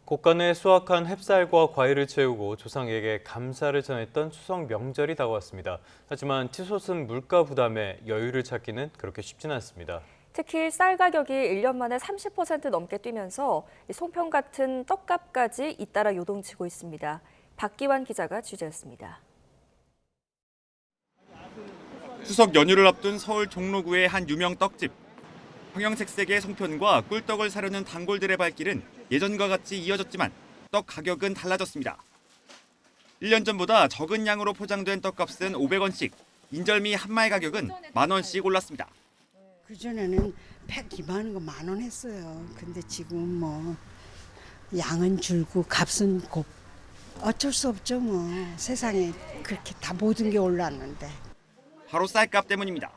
곳간에 수확한 햅쌀과 과일을 채우고 조상에게 감사를 전했던 추석 명절이 다가왔습니다. 하지만 치솟은 물가 부담에 여유를 찾기는 그렇게 쉽지는 않습니다. 특히 쌀 가격이 1년 만에 30% 넘게 뛰면서 송편 같은 떡값까지 잇따라 요동치고 있습니다. 박기환 기자가 취재했습니다. 추석 연휴를 앞둔 서울 종로구의 한 유명 떡집. 형형색색의 송편과 꿀떡을 사려는 단골들의 발길은 예전과 같이 이어졌지만 떡 가격은 달라졌습니다. 1년 전보다 적은 양으로 포장된 떡값은 500원씩, 인절미 한 마리 가격은 10,000원씩 올랐습니다. 그전에는 102만 원, 10,000원 했어요. 근데 지금 뭐 양은 줄고 값은 곱. 어쩔 수 없죠 뭐. 세상에 그렇게 다 모든 게 올랐는데. 바로 쌀값 때문입니다.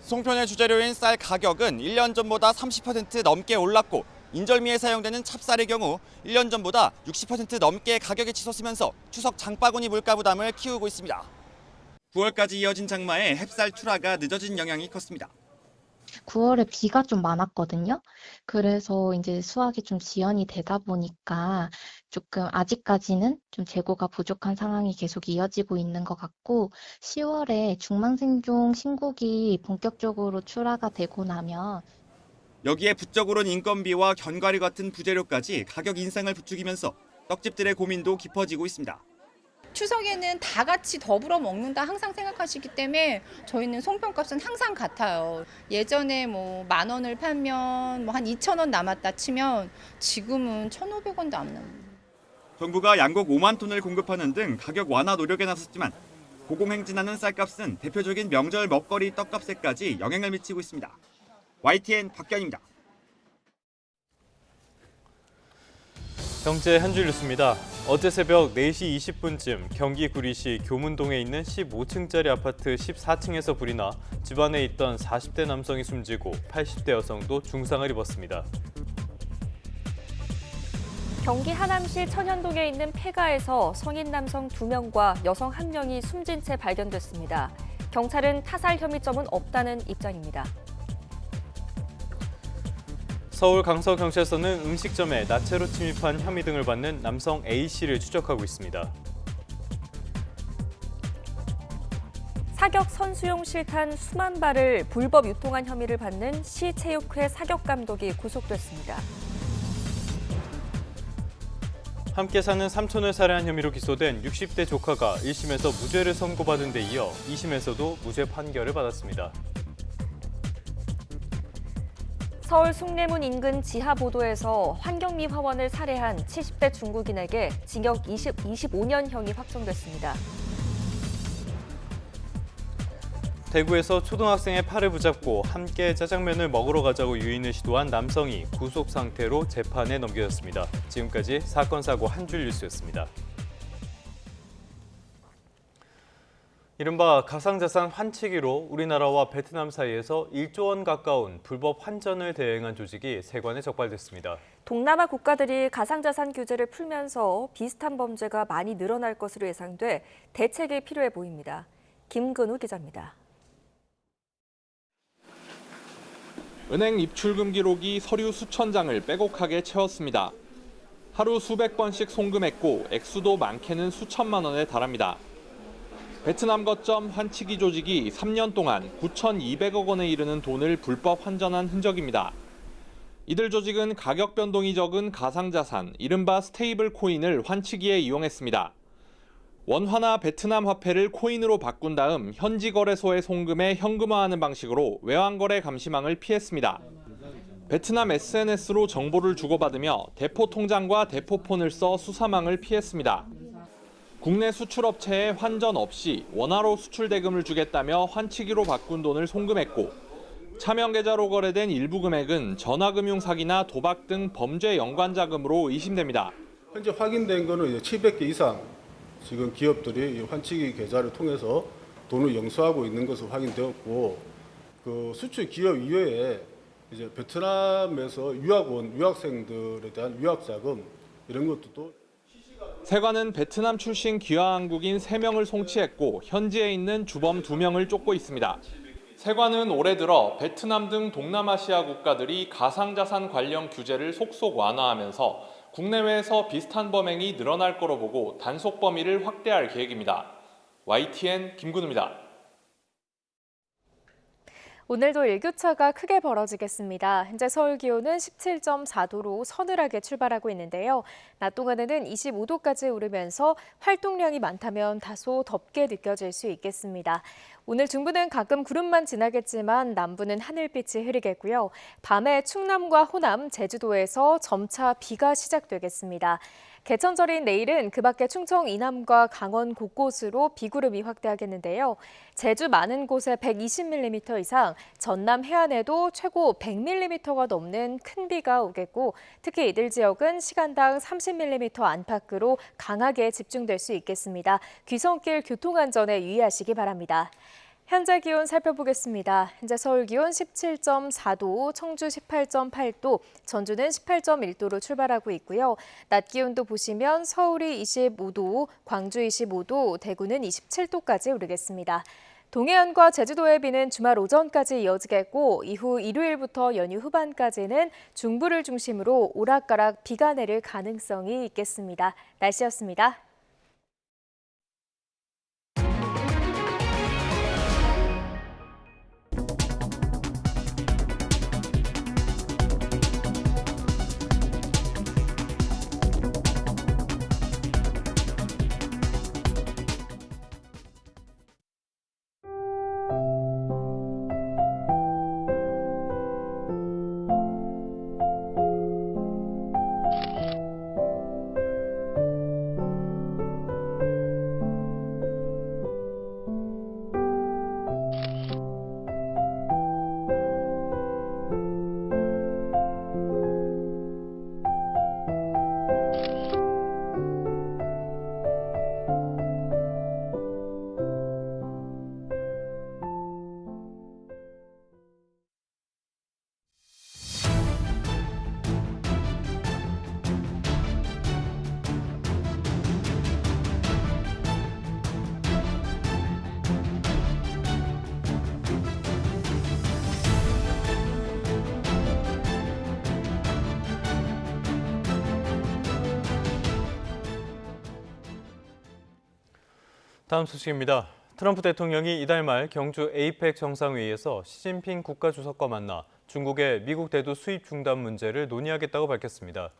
송편의 주재료인 쌀 가격은 1년 전보다 30% 넘게 올랐고 인절미에 사용되는 찹쌀의 경우 1년 전보다 60% 넘게 가격이 치솟으면서 추석 장바구니 물가 부담을 키우고 있습니다. 9월까지 이어진 장마에 햅쌀 출하가 늦어진 영향이 컸습니다. 9월에 비가 좀 많았거든요. 그래서 이제 수확이 좀 지연이 되다 보니까 조금 아직까지는 좀 재고가 부족한 상황이 계속 이어지고 있는 것 같고 10월에 중망생종 신곡이 본격적으로 출하가 되고 나면 여기에 부쩍 오른 인건비와 견과류 같은 부재료까지 가격 인상을 부추기면서 떡집들의 고민도 깊어지고 있습니다. 추석에는 다 같이 더불어 먹는다 항상 생각하시기 때문에 저희는 송편값은 항상 같아요. 예전에 뭐 10,000원을 팔면 뭐 한 2,000원 남았다 치면 지금은 1,500원도 안 남습니다. 정부가 양곡 5만 톤을 공급하는 등 가격 완화 노력에 나섰지만 고공행진하는 쌀값은 대표적인 명절 먹거리 떡값에까지 영향을 미치고 있습니다. YTN 박견입니다. 경제 한 줄 뉴스입니다. 어제 새벽 4시 20분쯤 경기 구리시 교문동에 있는 15층짜리 아파트 14층에서 불이 나 집안에 있던 40대 남성이 숨지고 80대 여성도 중상을 입었습니다. 경기 하남시 천연동에 있는 폐가에서 성인 남성 2명과 여성 1명이 숨진 채 발견됐습니다. 경찰은 타살 혐의점은 없다는 입장입니다. 서울 강서경찰서는 음식점에 나체로 침입한 혐의 등을 받는 남성 A씨를 추적하고 있습니다. 사격 선수용 실탄 수만 발을 불법 유통한 혐의를 받는 시체육회 사격 감독이 구속됐습니다. 함께 사는 삼촌을 살해한 혐의로 기소된 60대 조카가 1심에서 무죄를 선고받은 데 이어 2심에서도 무죄 판결을 받았습니다. 서울 숭례문 인근 지하보도에서 환경미 화원을 살해한 70대 중국인에게 징역 25년형이 확정됐습니다. 대구에서 초등학생의 팔을 붙잡고 함께 짜장면을 먹으러 가자고 유인을 시도한 남성이 구속 상태로 재판에 넘겨졌습니다. 지금까지 사건 사고 한 줄 뉴스였습니다. 이른바 가상자산 환치기로 우리나라와 베트남 사이에서 1조 원 가까운 불법 환전을 대행한 조직이 세관에 적발됐습니다. 동남아 국가들이 가상자산 규제를 풀면서 비슷한 범죄가 많이 늘어날 것으로 예상돼 대책이 필요해 보입니다. 김근우 기자입니다. 은행 입출금 기록이 서류 수천 장을 빼곡하게 채웠습니다. 하루 수백 번씩 송금했고 액수도 많게는 수천만 원에 달합니다. 베트남 거점 환치기 조직이 3년 동안 9,200억 원에 이르는 돈을 불법 환전한 흔적입니다. 이들 조직은 가격 변동이 적은 가상자산, 이른바 스테이블 코인을 환치기에 이용했습니다. 원화나 베트남 화폐를 코인으로 바꾼 다음 현지 거래소에 송금해 현금화하는 방식으로 외환거래 감시망을 피했습니다. 베트남 SNS로 정보를 주고받으며 대포 통장과 대포폰을 써 수사망을 피했습니다. 국내 수출업체에 환전 없이 원화로 수출 대금을 주겠다며 환치기로 바꾼 돈을 송금했고 차명 계좌로 거래된 일부 금액은 전화금융 사기나 도박 등 범죄 연관 자금으로 의심됩니다. 현재 확인된 거는 700개 이상 지금 기업들이 환치기 계좌를 통해서 돈을 영수하고 있는 것으로 확인되었고 그 수출 기업 이외에 이제 베트남에서 유학 온 유학생들에 대한 유학 자금 이런 것도 세관은 베트남 출신 귀화 한국인 3명을 송치했고 현지에 있는 주범 2명을 쫓고 있습니다. 세관은 올해 들어 베트남 등 동남아시아 국가들이 가상자산 관련 규제를 속속 완화하면서 국내외에서 비슷한 범행이 늘어날 거로 보고 단속 범위를 확대할 계획입니다. YTN 김근우입니다. 오늘도 일교차가 크게 벌어지겠습니다. 현재 서울 기온은 17.4도로 서늘하게 출발하고 있는데요. 낮 동안에는 25도까지 오르면서 활동량이 많다면 다소 덥게 느껴질 수 있겠습니다. 오늘 중부는 가끔 구름만 지나겠지만 남부는 하늘빛이 흐리겠고요. 밤에 충남과 호남, 제주도에서 점차 비가 시작되겠습니다. 개천절인 내일은 그 밖에 충청 이남과 강원 곳곳으로 비구름이 확대하겠는데요. 제주 많은 곳에 120mm 이상, 전남 해안에도 최고 100mm가 넘는 큰 비가 오겠고 특히 이들 지역은 시간당 30mm 안팎으로 강하게 집중될 수 있겠습니다. 귀성길 교통안전에 유의하시기 바랍니다. 현재 기온 살펴보겠습니다. 현재 서울 기온 17.4도, 청주 18.8도, 전주는 18.1도로 출발하고 있고요. 낮 기온도 보시면 서울이 25도, 광주 25도, 대구는 27도까지 오르겠습니다. 동해안과 제주도의 비는 주말 오전까지 이어지겠고 이후 일요일부터 연휴 후반까지는 중부를 중심으로 오락가락 비가 내릴 가능성이 있겠습니다. 날씨였습니다. 다음 소식입니다. 트럼프 대통령이 이달 말 경주 에이펙 정상회의에서 시진핑 국가주석과 만나 중국의 미국 대두 수입 중단 문제를 논의하겠다고 밝혔습니다.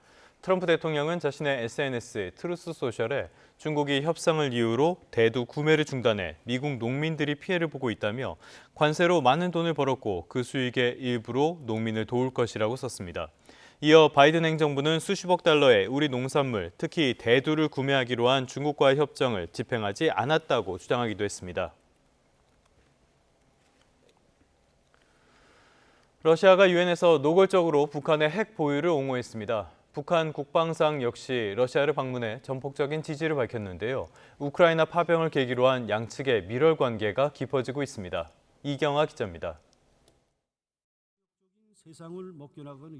트럼프 대통령은 자신의 SNS 트루스 소셜에 중국이 협상을 이유로 대두 구매를 중단해 미국 농민들이 피해를 보고 있다며 관세로 많은 돈을 벌었고 그 수익의 일부로 농민을 도울 것이라고 썼습니다. 이어 바이든 행정부는 수십억 달러의 우리 농산물, 특히 대두를 구매하기로 한 중국과의 협정을 집행하지 않았다고 주장하기도 했습니다. 러시아가 유엔에서 노골적으로 북한의 핵 보유를 옹호했습니다. 북한 국방상 역시 러시아를 방문해 전폭적인 지지를 밝혔는데요. 우크라이나 파병을 계기로 한 양측의 밀월 관계가 깊어지고 있습니다. 이경아 기자입니다.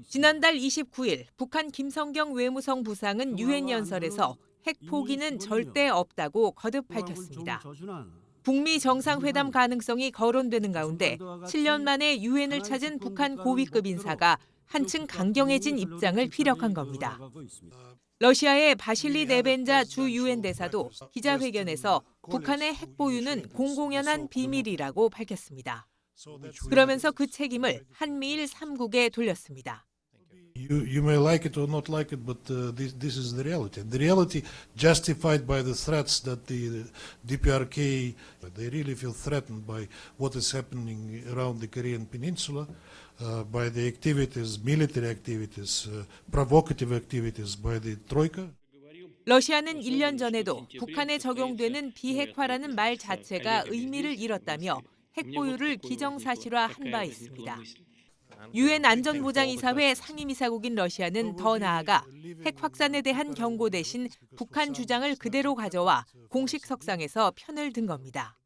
지난달 29일 북한 김성경 외무성 부상은 유엔 연설에서 핵 포기는 절대 없다고 거듭 밝혔습니다. 북미 정상회담 가능성이 거론되는 가운데 7년 만에 유엔을 찾은 북한 고위급 인사가 한층 강경해진 입장을 피력한 겁니다. 러시아의 바실리 네벤자 주 유엔 대사도 기자회견에서 북한의 핵 보유는 공공연한 비밀이라고 밝혔습니다. 그러면서 그 책임을 한미일 3국에 돌렸습니다. You may like it or not like it, but this is the reality. The reality justified by the threats that the DPRK, they really feel threatened by what is happening around the Korean Peninsula, by the activities, military activities, provocative activities by the Troika. 러시아는 1년 전에도 북한에 적용되는 비핵화라는 말 자체가 의미를 잃었다며 핵 보유를 기정사실화한 바 있습니다. 유엔 안전보장이사회 상임이사국인 러시아는 더 나아가 핵 확산에 대한 경고 대신 북한 주장을 그대로 가져와 공식 석상에서 편을 든 겁니다.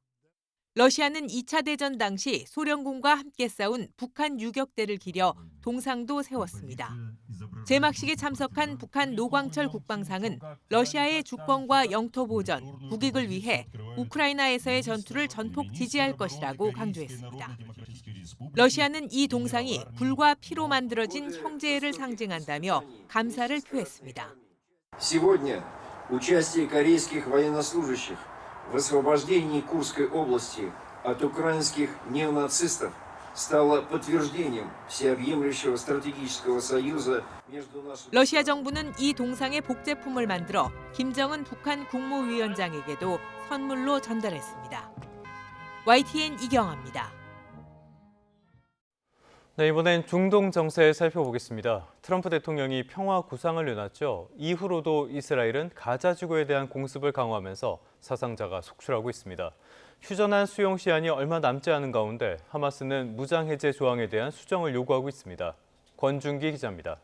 러시아는 2차 대전 당시 소련군과 함께 싸운 북한 유격대를 기려 동상도 세웠습니다. 제막식에 참석한 북한 노광철 국방상은 러시아의 주권과 영토 보전, 국익을 위해 우크라이나에서의 전투를 전폭 지지할 것이라고 강조했습니다. 러시아는 이 동상이 불과 피로 만들어진 형제를 상징한다며 감사를 표했습니다. Сегодня участие корейских военнослужащих в освобождении Курской области от украинских неонацистов стало подтверждением всеобъемлющего стратегического союза между нашими. 러시아 정부는 이 동상의 복제품을 만들어 김정은 북한 국무위원장에게도 선물로 전달했습니다. YTN 이경아입니다. 네, 이번엔 중동 정세 살펴보겠습니다. 트럼프 대통령이 평화 구상을 내놨죠. 이후로도 이스라엘은 가자 지구에 대한 공습을 강화하면서 사상자가 속출하고 있습니다. 휴전한 수용 시한이 얼마 남지 않은 가운데 하마스는 무장 해제 조항에 대한 수정을 요구하고 있습니다. 권준기 기자입니다.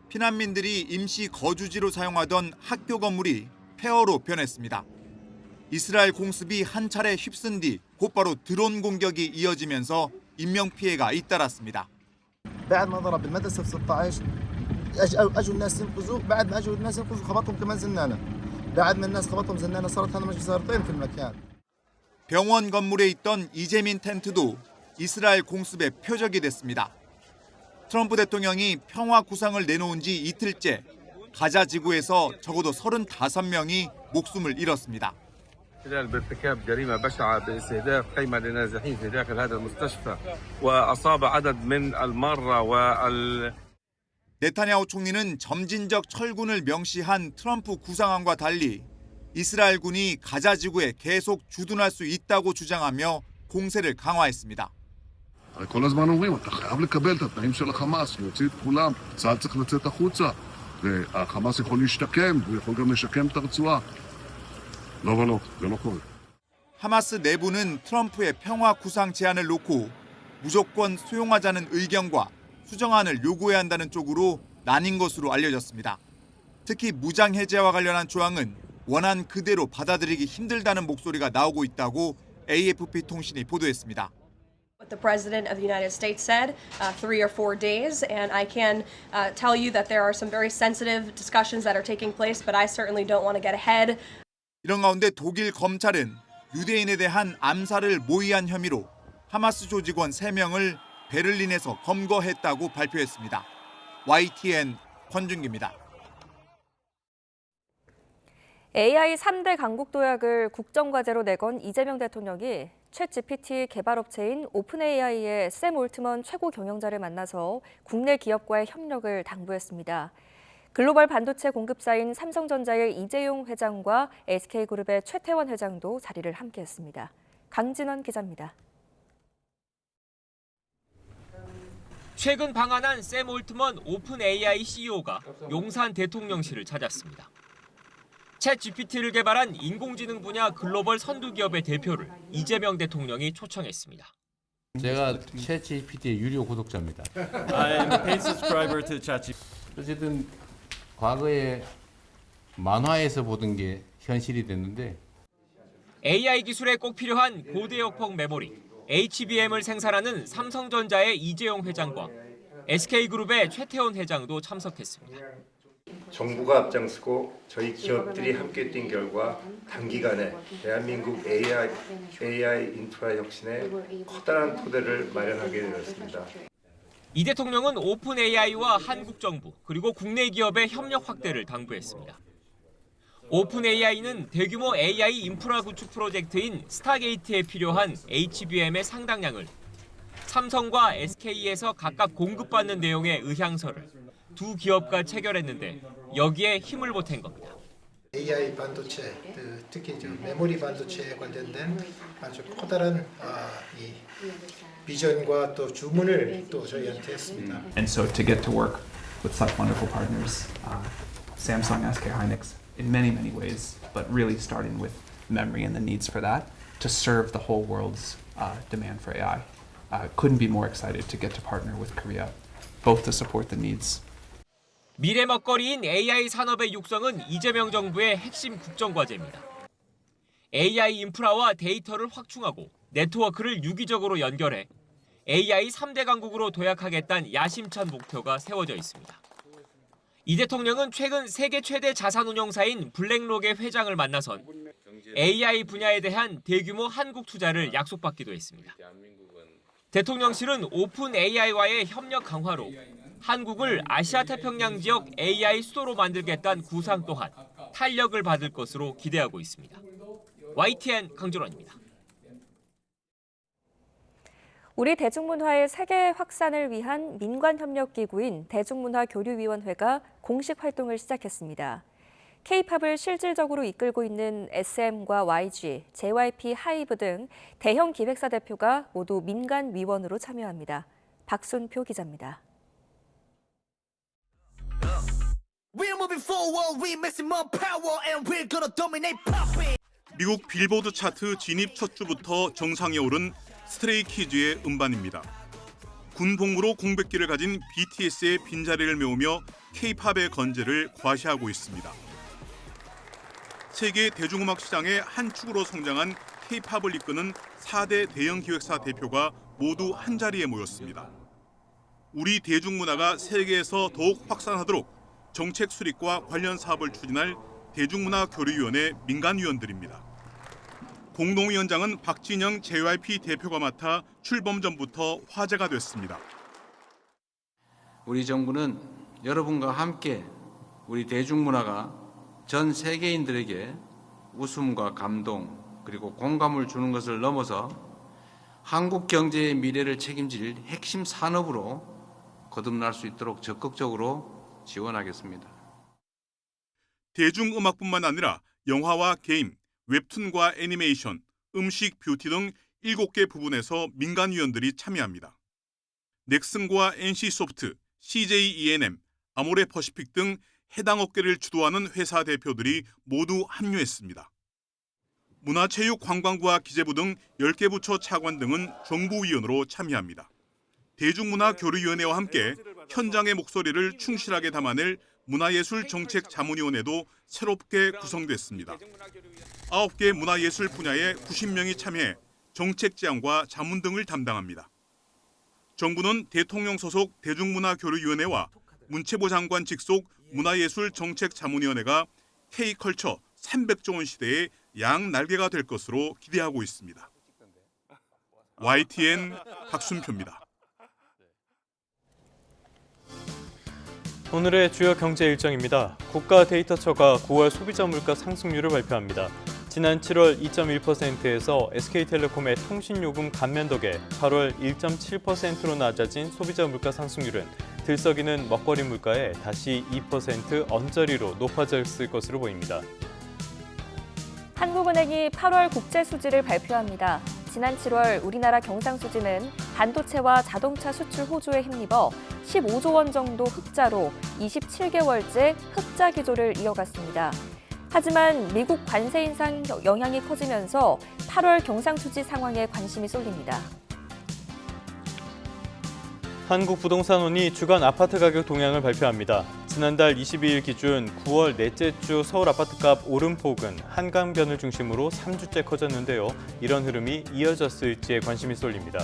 피난민들이 임시 거주지로 사용하던 학교 건물이 폐허로 변했습니다. 이스라엘 공습이 한 차례 휩쓴 뒤 곧바로 드론 공격이 이어지면서 인명피해가 잇따랐습니다. بعد ما ضرب المدرسة في 16 اجوا الناس ينقذوا بعد ما اجوا الناس ينقذوا خبطهم كمان زنانة بعد ما الناس خبطهم زنانة صارت هذا مجزرتين في المكان. 병원 건물에 있던 이재민 텐트도 이스라엘 공습의 표적이 됐습니다. 트럼프 대통령이 평화 구상을 내놓은 지 이틀째 가자 지구에서 적어도 35명이 목숨을 잃었습니다. خلال بارتكاب جريمة بشعة باستهداف خيمة للنازحين في داخل هذا المستشفى وأصاب عدد من المرضى 네타냐후 총리는 점진적 철군을 명시한 트럼프 구상안과 달리 이스라엘군이 가자 지구에 계속 주둔할 수 있다고 주장하며 공세를 강화했습니다. כל הזמן אומרים, אתה חייב לקבל את התנאים של החמאס, להוציא את כולם, צה"ל צריך לצאת החוצה, והחמאס יכול להשתקם, הוא יכול גם לשקם את הרצועה. לא, זה לא קורה. 하마스 내부는 트럼프의 평화 구상 제안을 놓고 무조건 수용하자는 의견과 수정안을 요구해야 한다는 쪽으로 나뉜 것으로 알려졌습니다. 특히 무장 해제와 관련한 조항은 원안 그대로 받아들이기 힘들다는 목소리가 나오고 있다고 AFP 통신이 보도했습니다. What the President of the United States said 3 or 4 days, and I can tell you that there are some very sensitive discussions that are taking place, but I certainly don't want to get ahead. 이런 가운데 독일 검찰은 유대인에 대한 암살을 모의한 혐의로 하마스 조직원 3명을 베를린에서 검거했다고 발표했습니다. YTN 권준기입니다. AI 3대 강국 도약을 국정과제로 내건 이재명 대통령이 챗GPT 개발업체인 오픈AI의 샘 올트먼 최고 경영자를 만나서 국내 기업과의 협력을 당부했습니다. 글로벌 반도체 공급사인 삼성전자의 이재용 회장과 SK그룹의 최태원 회장도 자리를 함께했습니다. 강진원 기자입니다. 최근 방한한 샘 올트먼 오픈AI CEO가 용산 대통령실을 찾았습니다. 챗GPT를 개발한 인공지능 분야 글로벌 선두 기업의 대표를 이재명 대통령이 초청했습니다. 제가 챗GPT의 유료 구독자입니다. I'm a paid subscriber to ChatGPT. 어쨌든 과거에 만화에서 보던 게 현실이 됐는데 AI 기술에 꼭 필요한 고대역폭 메모리 HBM을 생산하는 삼성전자의 이재용 회장과 SK그룹의 최태원 회장도 참석했습니다. 정부가 앞장서고 저희 기업들이 함께 뛴 결과 단기간에 대한민국 AI 인프라 혁신에 커다란 토대를 마련하게 되었습니다. 이 대통령은 오픈 AI와 한국 정부 그리고 국내 기업의 협력 확대를 당부했습니다. 오픈 AI는 대규모 AI 인프라 구축 프로젝트인 스타게이트에 필요한 HBM의 상당량을 삼성과 SK에서 각각 공급받는 내용의 의향서를 두 기업과 체결했는데 여기에 힘을 보탠 겁니다. AI 반도체, 특히 메모리 반도체에 관련된 아주 커다란 이 비전과 또 주문을 또 저희한테 했습니다. And so to get to work with such wonderful partners, Samsung, SK Hynix, in many ways, but really starting with memory and the needs for that to serve the whole world's demand for AI. Couldn't be more excited to get to partner with Korea, both to support the needs. 미래 먹거리인 AI 산업의 육성은 이재명 정부의 핵심 국정과제입니다. AI 인프라와 데이터를 확충하고 네트워크를 유기적으로 연결해 AI 3대 강국으로 도약하겠다는 야심찬 목표가 세워져 있습니다. 이 대통령은 최근 세계 최대 자산운용사인 블랙록의 회장을 만나선 AI 분야에 대한 대규모 한국 투자를 약속받기도 했습니다. 대통령실은 오픈 AI와의 협력 강화로 한국을 아시아 태평양 지역 AI 수도로 만들겠다는 구상 또한 탄력을 받을 것으로 기대하고 있습니다. YTN 강준원입니다. 우리 대중문화의 세계 확산을 위한 민관협력기구인 대중문화교류위원회가 공식 활동을 시작했습니다. K-팝을 실질적으로 이끌고 있는 SM과 YG, JYP 하이브 등 대형 기획사 대표가 모두 민간위원으로 참여합니다. 박순표 기자입니다. 미국 빌보드 차트 진입 첫 주부터 정상에 오른 스트레이키즈의 음반입니다. 군복무로 공백기를 가진 BTS의 빈자리를 메우며 K-팝의 건재를 과시하고 있습니다. 세계 대중음악 시장의 한 축으로 성장한 K-팝을 이끄는 4대 대형 기획사 대표가 모두 한자리에 모였습니다. 우리 대중문화가 세계에서 더욱 확산하도록 정책 수립과 관련 사업을 추진할 대중문화교류위원회 민간위원들입니다. 공동위원장은 박진영 JYP 대표가 맡아 출범 전부터 화제가 됐습니다. 우리 정부는 여러분과 함께 우리 대중문화가 전 세계인들에게 웃음과 감동 그리고 공감을 주는 것을 넘어서 한국 경제의 미래를 책임질 핵심 산업으로 거듭날 수 있도록 적극적으로 지원하겠습니다. 대중음악뿐만 아니라 영화와 게임, 웹툰과 애니메이션, 음식, 뷰티 등 7개 부분에서 민간위원들이 참여합니다. 넥슨과 NC소프트, CJ E&M, 아모레 퍼시픽 등 해당 업계를 주도하는 회사 대표들이 모두 합류했습니다. 문화체육관광부와 기재부 등 10개 부처 차관 등은 정부위원으로 참여합니다. 대중문화교류위원회와 함께 현장의 목소리를 충실하게 담아낼 문화예술정책자문위원회도 새롭게 구성됐습니다. 9개 문화예술 분야에 90명이 참여해 정책 제안과 자문 등을 담당합니다. 정부는 대통령 소속 대중문화교류위원회와 문체부 장관 직속 문화예술정책자문위원회가 K컬처 300조 원 시대의 양날개가 될 것으로 기대하고 있습니다. YTN 박순표입니다. 오늘의 주요 경제 일정입니다. 국가데이터처가 9월 소비자 물가 상승률을 발표합니다. 지난 7월 2.1%에서 SK텔레콤의 통신요금 감면 덕에 8월 1.7%로 낮아진 소비자 물가 상승률은 들썩이는 먹거리 물가에 다시 2% 언저리로 높아졌을 것으로 보입니다. 한국은행이 8월 국제 수지를 발표합니다. 지난 7월 우리나라 경상수지는 반도체와 자동차 수출 호조에 힘입어 15조 원 정도 흑자로 27개월째 흑자 기조를 이어갔습니다. 하지만 미국 관세 인상 영향이 커지면서 8월 경상수지 상황에 관심이 쏠립니다. 한국부동산원이 주간 아파트 가격 동향을 발표합니다. 지난달 22일 기준 9월 넷째 주 서울 아파트값 오름폭은 한강변을 중심으로 3주째 커졌는데요. 이런 흐름이 이어졌을지에 관심이 쏠립니다.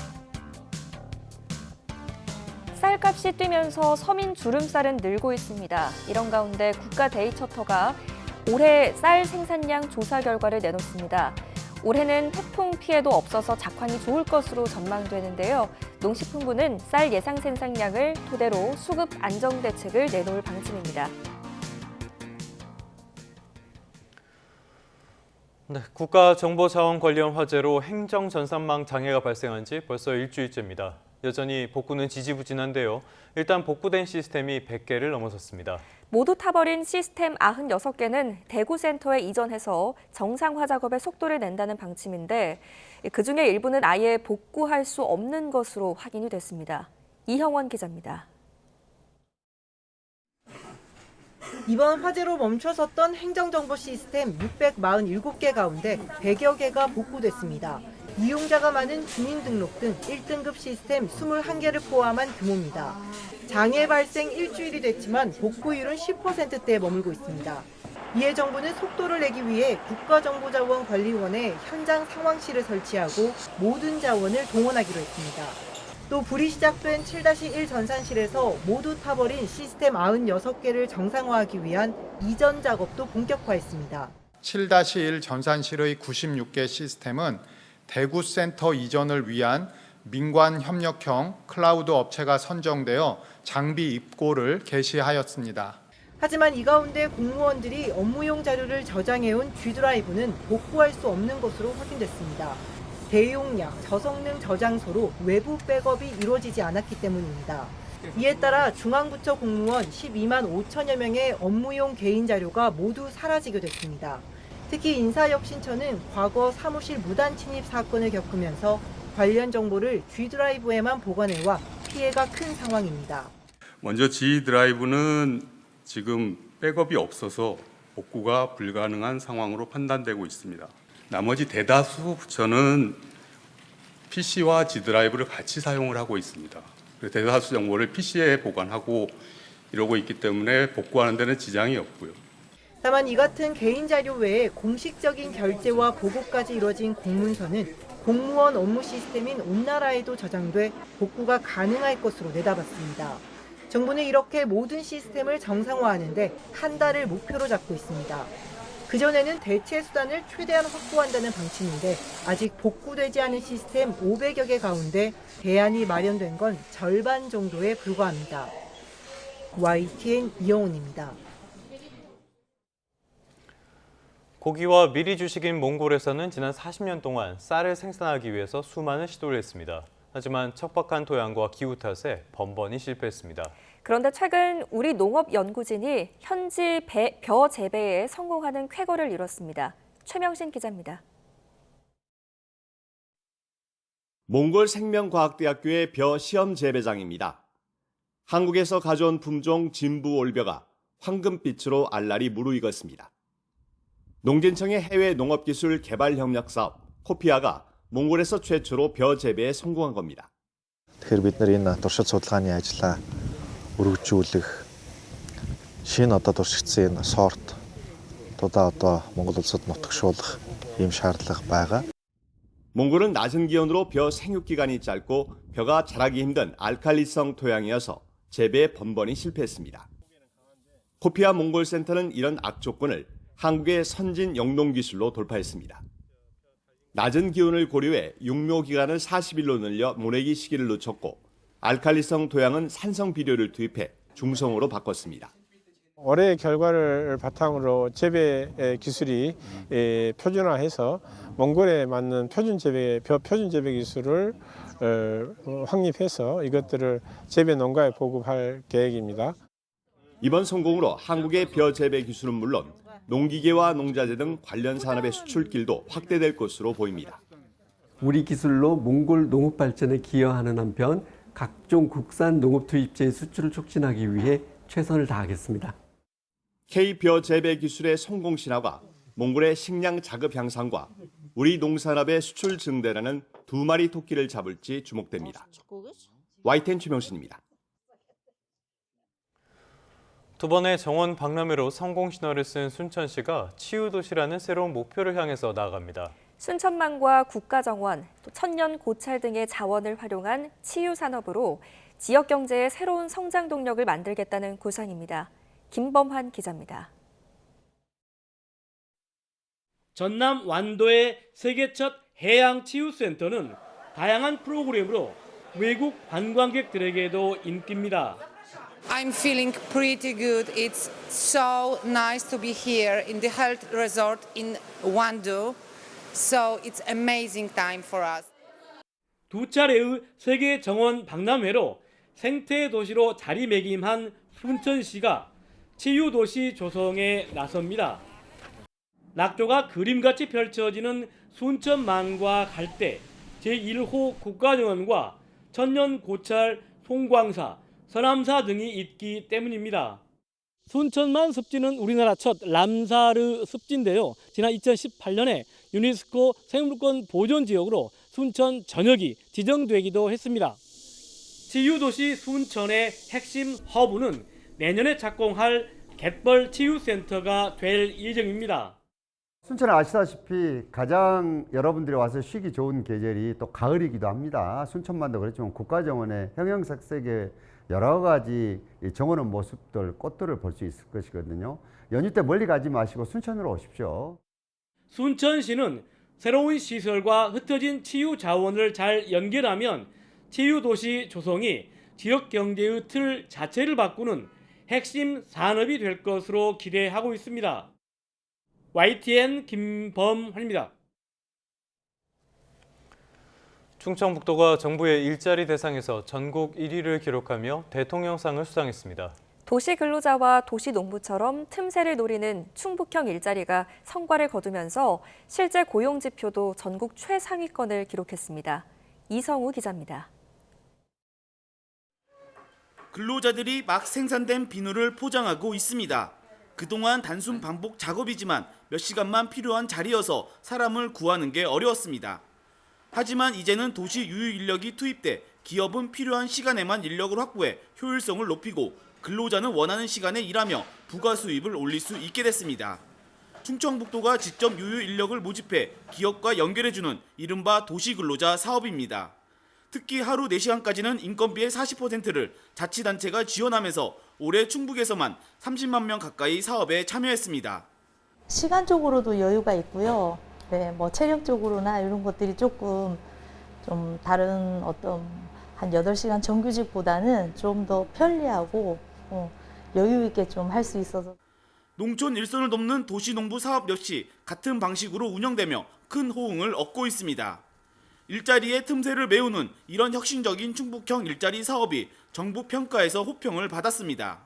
쌀값이 뛰면서 서민 주름살은 늘고 있습니다. 이런 가운데 국가데이처터가 올해 쌀 생산량 조사 결과를 내놓습니다. 올해는 태풍 피해도 없어서 작황이 좋을 것으로 전망되는데요. 농식품부는 쌀 예상 생산량을 토대로 수급 안정 대책을 내놓을 방침입니다. 네, 국가정보자원관련 화재로 행정전산망 장애가 발생한 지 벌써 일주일째입니다. 여전히 복구는 지지부진한데요. 일단 복구된 시스템이 100개를 넘어섰습니다. 모두 타버린 시스템 96개는 대구센터에 이전해서 정상화 작업에 속도를 낸다는 방침인데 그중에 일부는 아예 복구할 수 없는 것으로 확인이 됐습니다. 이형원 기자입니다. 이번 화재로 멈춰섰던 행정정보 시스템 647개 가운데 100여 개가 복구됐습니다. 이용자가 많은 주민등록 등 1등급 시스템 21개를 포함한 규모입니다. 장애 발생 일주일이 됐지만 복구율은 10%대에 머물고 있습니다. 이에 정부는 속도를 내기 위해 국가정보자원관리원에 현장 상황실을 설치하고 모든 자원을 동원하기로 했습니다. 또 불이 시작된 7-1 전산실에서 모두 타버린 시스템 96개를 정상화하기 위한 이전 작업도 본격화했습니다. 7-1 전산실의 96개 시스템은 대구센터 이전을 위한 민관 협력형 클라우드 업체가 선정되어 장비 입고를 개시하였습니다. 하지만 이 가운데 공무원들이 업무용 자료를 저장해온 G드라이브는 복구할 수 없는 것으로 확인됐습니다. 대용량, 저성능 저장소로 외부 백업이 이루어지지 않았기 때문입니다. 이에 따라 중앙부처 공무원 12만 5천여 명의 업무용 개인 자료가 모두 사라지게 됐습니다. 특히 인사혁신처는 과거 사무실 무단 침입 사건을 겪으면서 관련 정보를 G드라이브에만 보관해와 피해가 큰 상황입니다. 먼저 G드라이브는 지금 백업이 없어서 복구가 불가능한 상황으로 판단되고 있습니다. 나머지 대다수 부처는 PC와 G드라이브를 같이 사용을 하고 있습니다. 대다수 정보를 PC에 보관하고 이러고 있기 때문에 복구하는 데는 지장이 없고요. 다만 이 같은 개인 자료 외에 공식적인 결제와 보고까지 이뤄진 공문서는 공무원 업무 시스템인 온나라에도 저장돼 복구가 가능할 것으로 내다봤습니다. 정부는 이렇게 모든 시스템을 정상화하는 데 한 달을 목표로 잡고 있습니다. 그전에는 대체 수단을 최대한 확보한다는 방침인데 아직 복구되지 않은 시스템 500여 개 가운데 대안이 마련된 건 절반 정도에 불과합니다. YTN 이영훈입니다. 고기와 미리 주식인 몽골에서는 지난 40년 동안 쌀을 생산하기 위해서 수많은 시도를 했습니다. 하지만 척박한 토양과 기후 탓에 번번이 실패했습니다. 그런데 최근 우리 농업연구진이 현지 벼 재배에 성공하는 쾌거를 이뤘습니다. 최명신 기자입니다. 몽골 생명과학대학교의 벼 시험 재배장입니다. 한국에서 가져온 품종 진부 올벼가 황금빛으로 알알이 무르익었습니다. 농진청의 해외 농업기술 개발 협력 사업 코피아가 몽골에서 최초로 벼 재배에 성공한 겁니다. Тэгэхээр бид нар энэ туршид судалгааны ажлаа өргөжүүлэх шинэ одоо туршигдсан энэ сорт одоо Монгол улсад нутагшуулах ийм шаардлага байгаа. 몽골은 낮은 기온으로 벼 생육 기간이 짧고 벼가 자라기 힘든 알칼리성 토양이어서 재배에 번번이 실패했습니다. 코피아 몽골 센터는 이런 악조건을 한국의 선진 영농 기술로 돌파했습니다. 낮은 기온을 고려해 육묘 기간을 40일로 늘려 모내기 시기를 늦췄고 알칼리성 토양은 산성 비료를 투입해 중성으로 바꿨습니다. 올해의 결과를 바탕으로 재배 기술이 표준화해서 몽골에 맞는 벼 표준 재배 기술을 확립해서 이것들을 재배 농가에 보급할 계획입니다. 이번 성공으로 한국의 벼 재배 기술은 물론 농기계와 농자재 등 관련 산업의 수출길도 확대될 것으로 보입니다. 우리 기술로 몽골 농업 발전에 기여하는 한편 각종 국산 농업 투입재의 수출을 촉진하기 위해 최선을 다하겠습니다. K벼 재배 기술의 성공 신화가 몽골의 식량 자급 향상과 우리 농산업의 수출 증대라는 두 마리 토끼를 잡을지 주목됩니다. YTN 최명신입니다. 두 번의 정원 박람회로 성공 신화를 쓴 순천시가 치유도시라는 새로운 목표를 향해서 나아갑니다. 순천만과 국가정원, 또 천년 고찰 등의 자원을 활용한 치유산업으로 지역 경제의 새로운 성장 동력을 만들겠다는 구상입니다. 김범환 기자입니다. 전남 완도의 세계 첫 해양치유센터는 다양한 프로그램으로 외국 관광객들에게도 인기입니다. I'm feeling pretty good. It's so nice to be here in the health resort in Wandu. So it's amazing time for us. 두 차례의 세계 정원 박람회로 생태 도시로 자리매김한 순천시가 치유도시 조성에 나섭니다. 낙조가 그림같이 펼쳐지는 순천만과 갈대, 제1호 국가정원과 천년 고찰, 송광사, 서남사 등이 있기 때문입니다. 순천만 습지는 우리나라 첫 람사르 습지인데요. 지난 2018년에 유네스코 생물권 보존지역으로 순천 전역이 지정되기도 했습니다. 치유도시 순천의 핵심 허브는 내년에 착공할 갯벌 치유센터가 될 예정입니다. 순천은 아시다시피 가장 여러분들이 와서 쉬기 좋은 계절이 또 가을이기도 합니다. 순천만도 그렇지만 국가정원의 형형색색의 여러 가지 정원의 모습들, 꽃들을 볼 수 있을 것이거든요. 연휴 때 멀리 가지 마시고 순천으로 오십시오. 순천시는 새로운 시설과 흩어진 치유 자원을 잘 연결하면 치유도시 조성이 지역 경제의 틀 자체를 바꾸는 핵심 산업이 될 것으로 기대하고 있습니다. YTN 김범환입니다. 충청북도가 정부의 일자리 대상에서 전국 1위를 기록하며 대통령상을 수상했습니다. 도시근로자와 도시농부처럼 틈새를 노리는 충북형 일자리가 성과를 거두면서 실제 고용지표도 전국 최상위권을 기록했습니다. 이성우 기자입니다. 근로자들이 막 생산된 비누를 포장하고 있습니다. 그동안 단순 반복 작업이지만 몇 시간만 필요한 자리여서 사람을 구하는 게 어려웠습니다. 하지만 이제는 도시 유휴 인력이 투입돼 기업은 필요한 시간에만 인력을 확보해 효율성을 높이고 근로자는 원하는 시간에 일하며 부가 수입을 올릴 수 있게 됐습니다. 충청북도가 직접 유휴 인력을 모집해 기업과 연결해주는 이른바 도시근로자 사업입니다. 특히 하루 4시간까지는 인건비의 40%를 자치단체가 지원하면서 올해 충북에서만 30만 명 가까이 사업에 참여했습니다. 시간적으로도 여유가 있고요. 네, 뭐 체력적으로나 이런 것들이 조금 좀 다른 어떤 한 8시간 정규직보다는 좀 더 편리하고 여유 있게 좀 할 수 있어서. 농촌 일선을 돕는 도시농부 사업 역시 같은 방식으로 운영되며 큰 호응을 얻고 있습니다. 일자리의 틈새를 메우는 이런 혁신적인 충북형 일자리 사업이 정부 평가에서 호평을 받았습니다.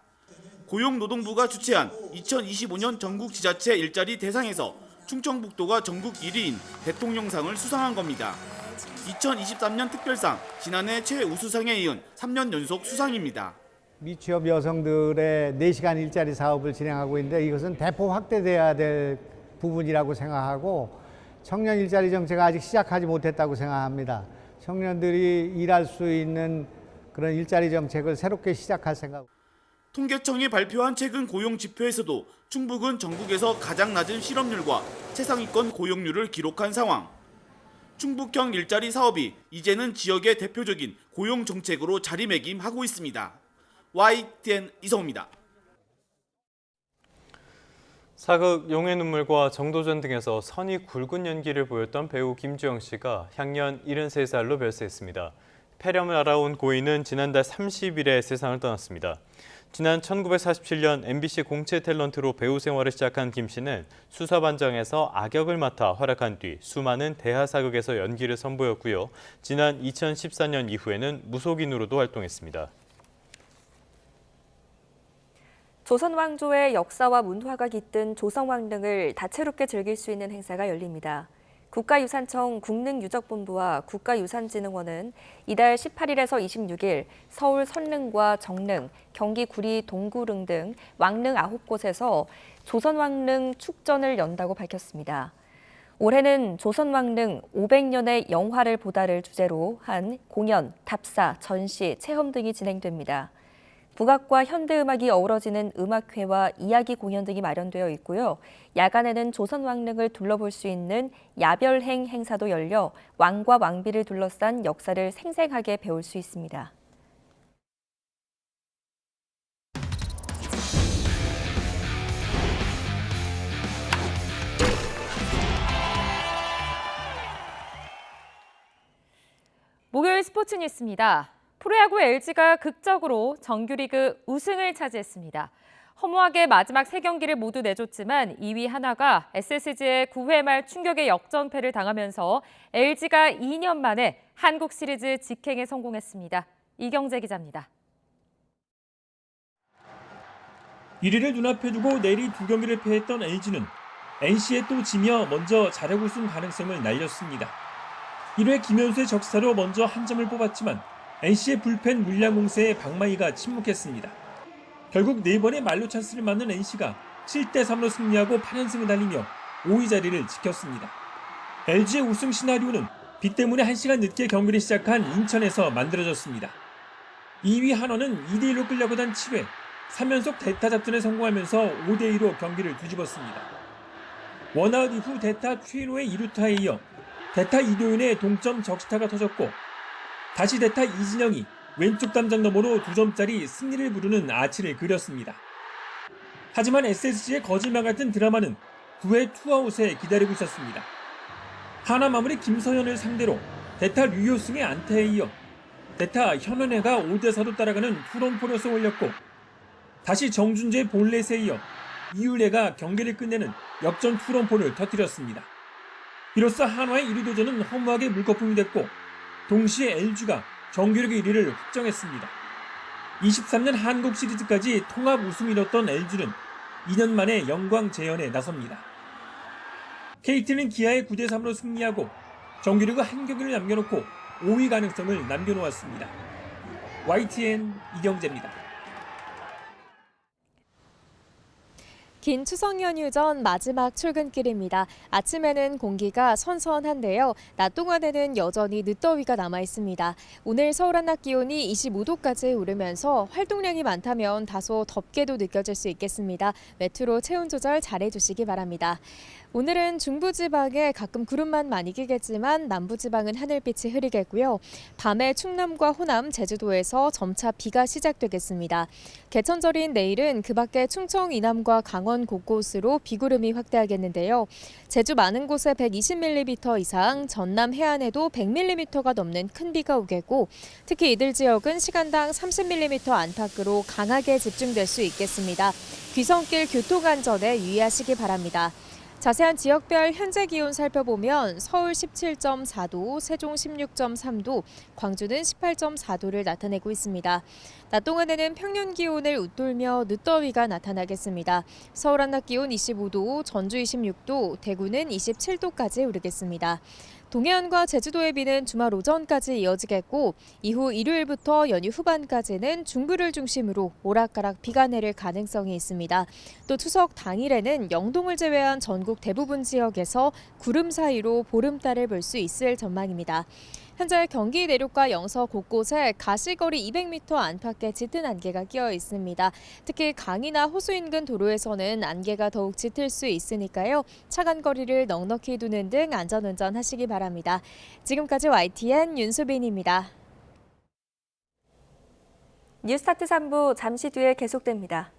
고용노동부가 주최한 2025년 전국 지자체 일자리 대상에서 충청북도가 전국 1위인 대통령상을 수상한 겁니다. 2023년 특별상, 지난해 최우수상에 이은 3년 연속 수상입니다. 미취업 여성들의 4시간 일자리 사업을 진행하고 있는데 이것은 대폭 확대돼야 될 부분이라고 생각하고 청년 일자리 정책 아직 시작하지 못했다고 생각합니다. 청년들이 일할 수 있는 그런 일자리 정책을 새롭게 시작할 생각. 통계청이 발표한 최근 고용 지표에서도 충북은 전국에서 가장 낮은 실업률과 최상위권 고용률을 기록한 상황. 충북형 일자리 사업이 이제는 지역의 대표적인 고용 정책으로 자리매김하고 있습니다. YTN 이성우입니다. 사극 용의 눈물과 정도전 등에서 선이 굵은 연기를 보였던 배우 김주영 씨가 향년 73살로 별세했습니다. 폐렴을 앓아온 고인은 지난달 30일에 세상을 떠났습니다. 지난 1947년 MBC 공채 탤런트로 배우 생활을 시작한 김 씨는 수사반장에서 악역을 맡아 활약한 뒤 수많은 대하사극에서 연기를 선보였고요. 지난 2014년 이후에는 무속인으로도 활동했습니다. 조선 왕조의 역사와 문화가 깃든 조선왕릉을 다채롭게 즐길 수 있는 행사가 열립니다. 국가유산청 국능유적본부와 국가유산진흥원은 이달 18일에서 26일 서울 선릉과 정릉, 경기 구리 동구릉 등 왕릉 9곳에서 조선왕릉 축전을 연다고 밝혔습니다. 올해는 조선왕릉 500년의 영화를 보다를 주제로 한 공연, 답사, 전시, 체험 등이 진행됩니다. 국악과 현대음악이 어우러지는 음악회와 이야기 공연 등이 마련되어 있고요. 야간에는 조선왕릉을 둘러볼 수 있는 야별행 행사도 열려 왕과 왕비를 둘러싼 역사를 생생하게 배울 수 있습니다. 목요일 스포츠 뉴스입니다. 프로야구 LG가 극적으로 정규리그 우승을 차지했습니다. 허무하게 마지막 3경기를 모두 내줬지만 2위 하나가 SSG의 9회 말 충격의 역전패를 당하면서 LG가 2년 만에 한국 시리즈 직행에 성공했습니다. 이경재 기자입니다. 1위를 눈앞에 두고 내리 2경기를 패했던 LG는 NC에 또 지며 먼저 자력 우승 가능성을 날렸습니다. 1회 김현수의 적시타로 먼저 한 점을 뽑았지만 NC의 불펜 물량 공세에 박마이가 침묵했습니다. 결국 4번의 만루 찬스를 맞는 NC가 7대3로 승리하고 8연승을 달리며 5위 자리를 지켰습니다. LG의 우승 시나리오는 비 때문에 1시간 늦게 경기를 시작한 인천에서 만들어졌습니다. 2위 한화는 2대1로 끌려가던 7회 3연속 대타 작전에 성공하면서 5대2로 경기를 뒤집었습니다. 원아웃 이후 대타 최인호의 2루타에 이어 대타 이도윤의 동점 적시타가 터졌고 다시 대타 이진영이 왼쪽 담장 너머로 2점짜리 승리를 부르는 아치를 그렸습니다. 하지만 SSG의 거짓말 같은 드라마는 9회 투아웃에 기다리고 있었습니다. 하나 마무리 김서현을 상대로 대타 류효승의 안타에 이어 대타 현원혜가 5대4로 따라가는 투런포를 쏘올렸고 다시 정준재의 볼넷에 이어 이율래가 경기를 끝내는 역전 투런포를 터뜨렸습니다. 이로써 한화의 1위 도전은 허무하게 물거품이 됐고 동시에 LG가 정규리그 1위를 확정했습니다. 23년 한국 시리즈까지 통합 우승을 이뤘던 LG는 2년 만에 영광 재현에 나섭니다. KT는 기아에 9대3으로 승리하고 정규리그 한 경기를 남겨놓고 5위 가능성을 남겨놓았습니다. YTN 이경재입니다. 긴 추석 연휴 전 마지막 출근길입니다. 아침에는 공기가 선선한데요. 낮 동안에는 여전히 늦더위가 남아 있습니다. 오늘 서울 한낮 기온이 25도까지 오르면서 활동량이 많다면 다소 덥게도 느껴질 수 있겠습니다. 메트로 체온 조절 잘해주시기 바랍니다. 오늘은 중부지방에 가끔 구름만 많이 끼겠지만 남부지방은 하늘빛이 흐리겠고요. 밤에 충남과 호남, 제주도에서 점차 비가 시작되겠습니다. 개천절인 내일은 그 밖에 충청 이남과 강원 곳곳으로 비구름이 확대하겠는데요. 제주 많은 곳에 120mm 이상, 전남 해안에도 100mm가 넘는 큰 비가 오겠고 특히 이들 지역은 시간당 30mm 안팎으로 강하게 집중될 수 있겠습니다. 귀성길 교통안전에 유의하시기 바랍니다. 자세한 지역별 현재 기온 살펴보면 서울 17.4도, 세종 16.3도, 광주는 18.4도를 나타내고 있습니다. 낮 동안에는 평년 기온을 웃돌며 늦더위가 나타나겠습니다. 서울 한낮 기온 25도, 전주 26도, 대구는 27도까지 오르겠습니다. 동해안과 제주도의 비는 주말 오전까지 이어지겠고 이후 일요일부터 연휴 후반까지는 중부를 중심으로 오락가락 비가 내릴 가능성이 있습니다. 또 추석 당일에는 영동을 제외한 전국 대부분 지역에서 구름 사이로 보름달을 볼 수 있을 전망입니다. 현재 경기 내륙과 영서 곳곳에 가시거리 200m 안팎의 짙은 안개가 끼어 있습니다. 특히 강이나 호수 인근 도로에서는 안개가 더욱 짙을 수 있으니까요. 차간 거리를 넉넉히 두는 등 안전운전 하시기 바랍니다. 지금까지 YTN 윤수빈입니다. 뉴스타트 3부 잠시 뒤에 계속됩니다.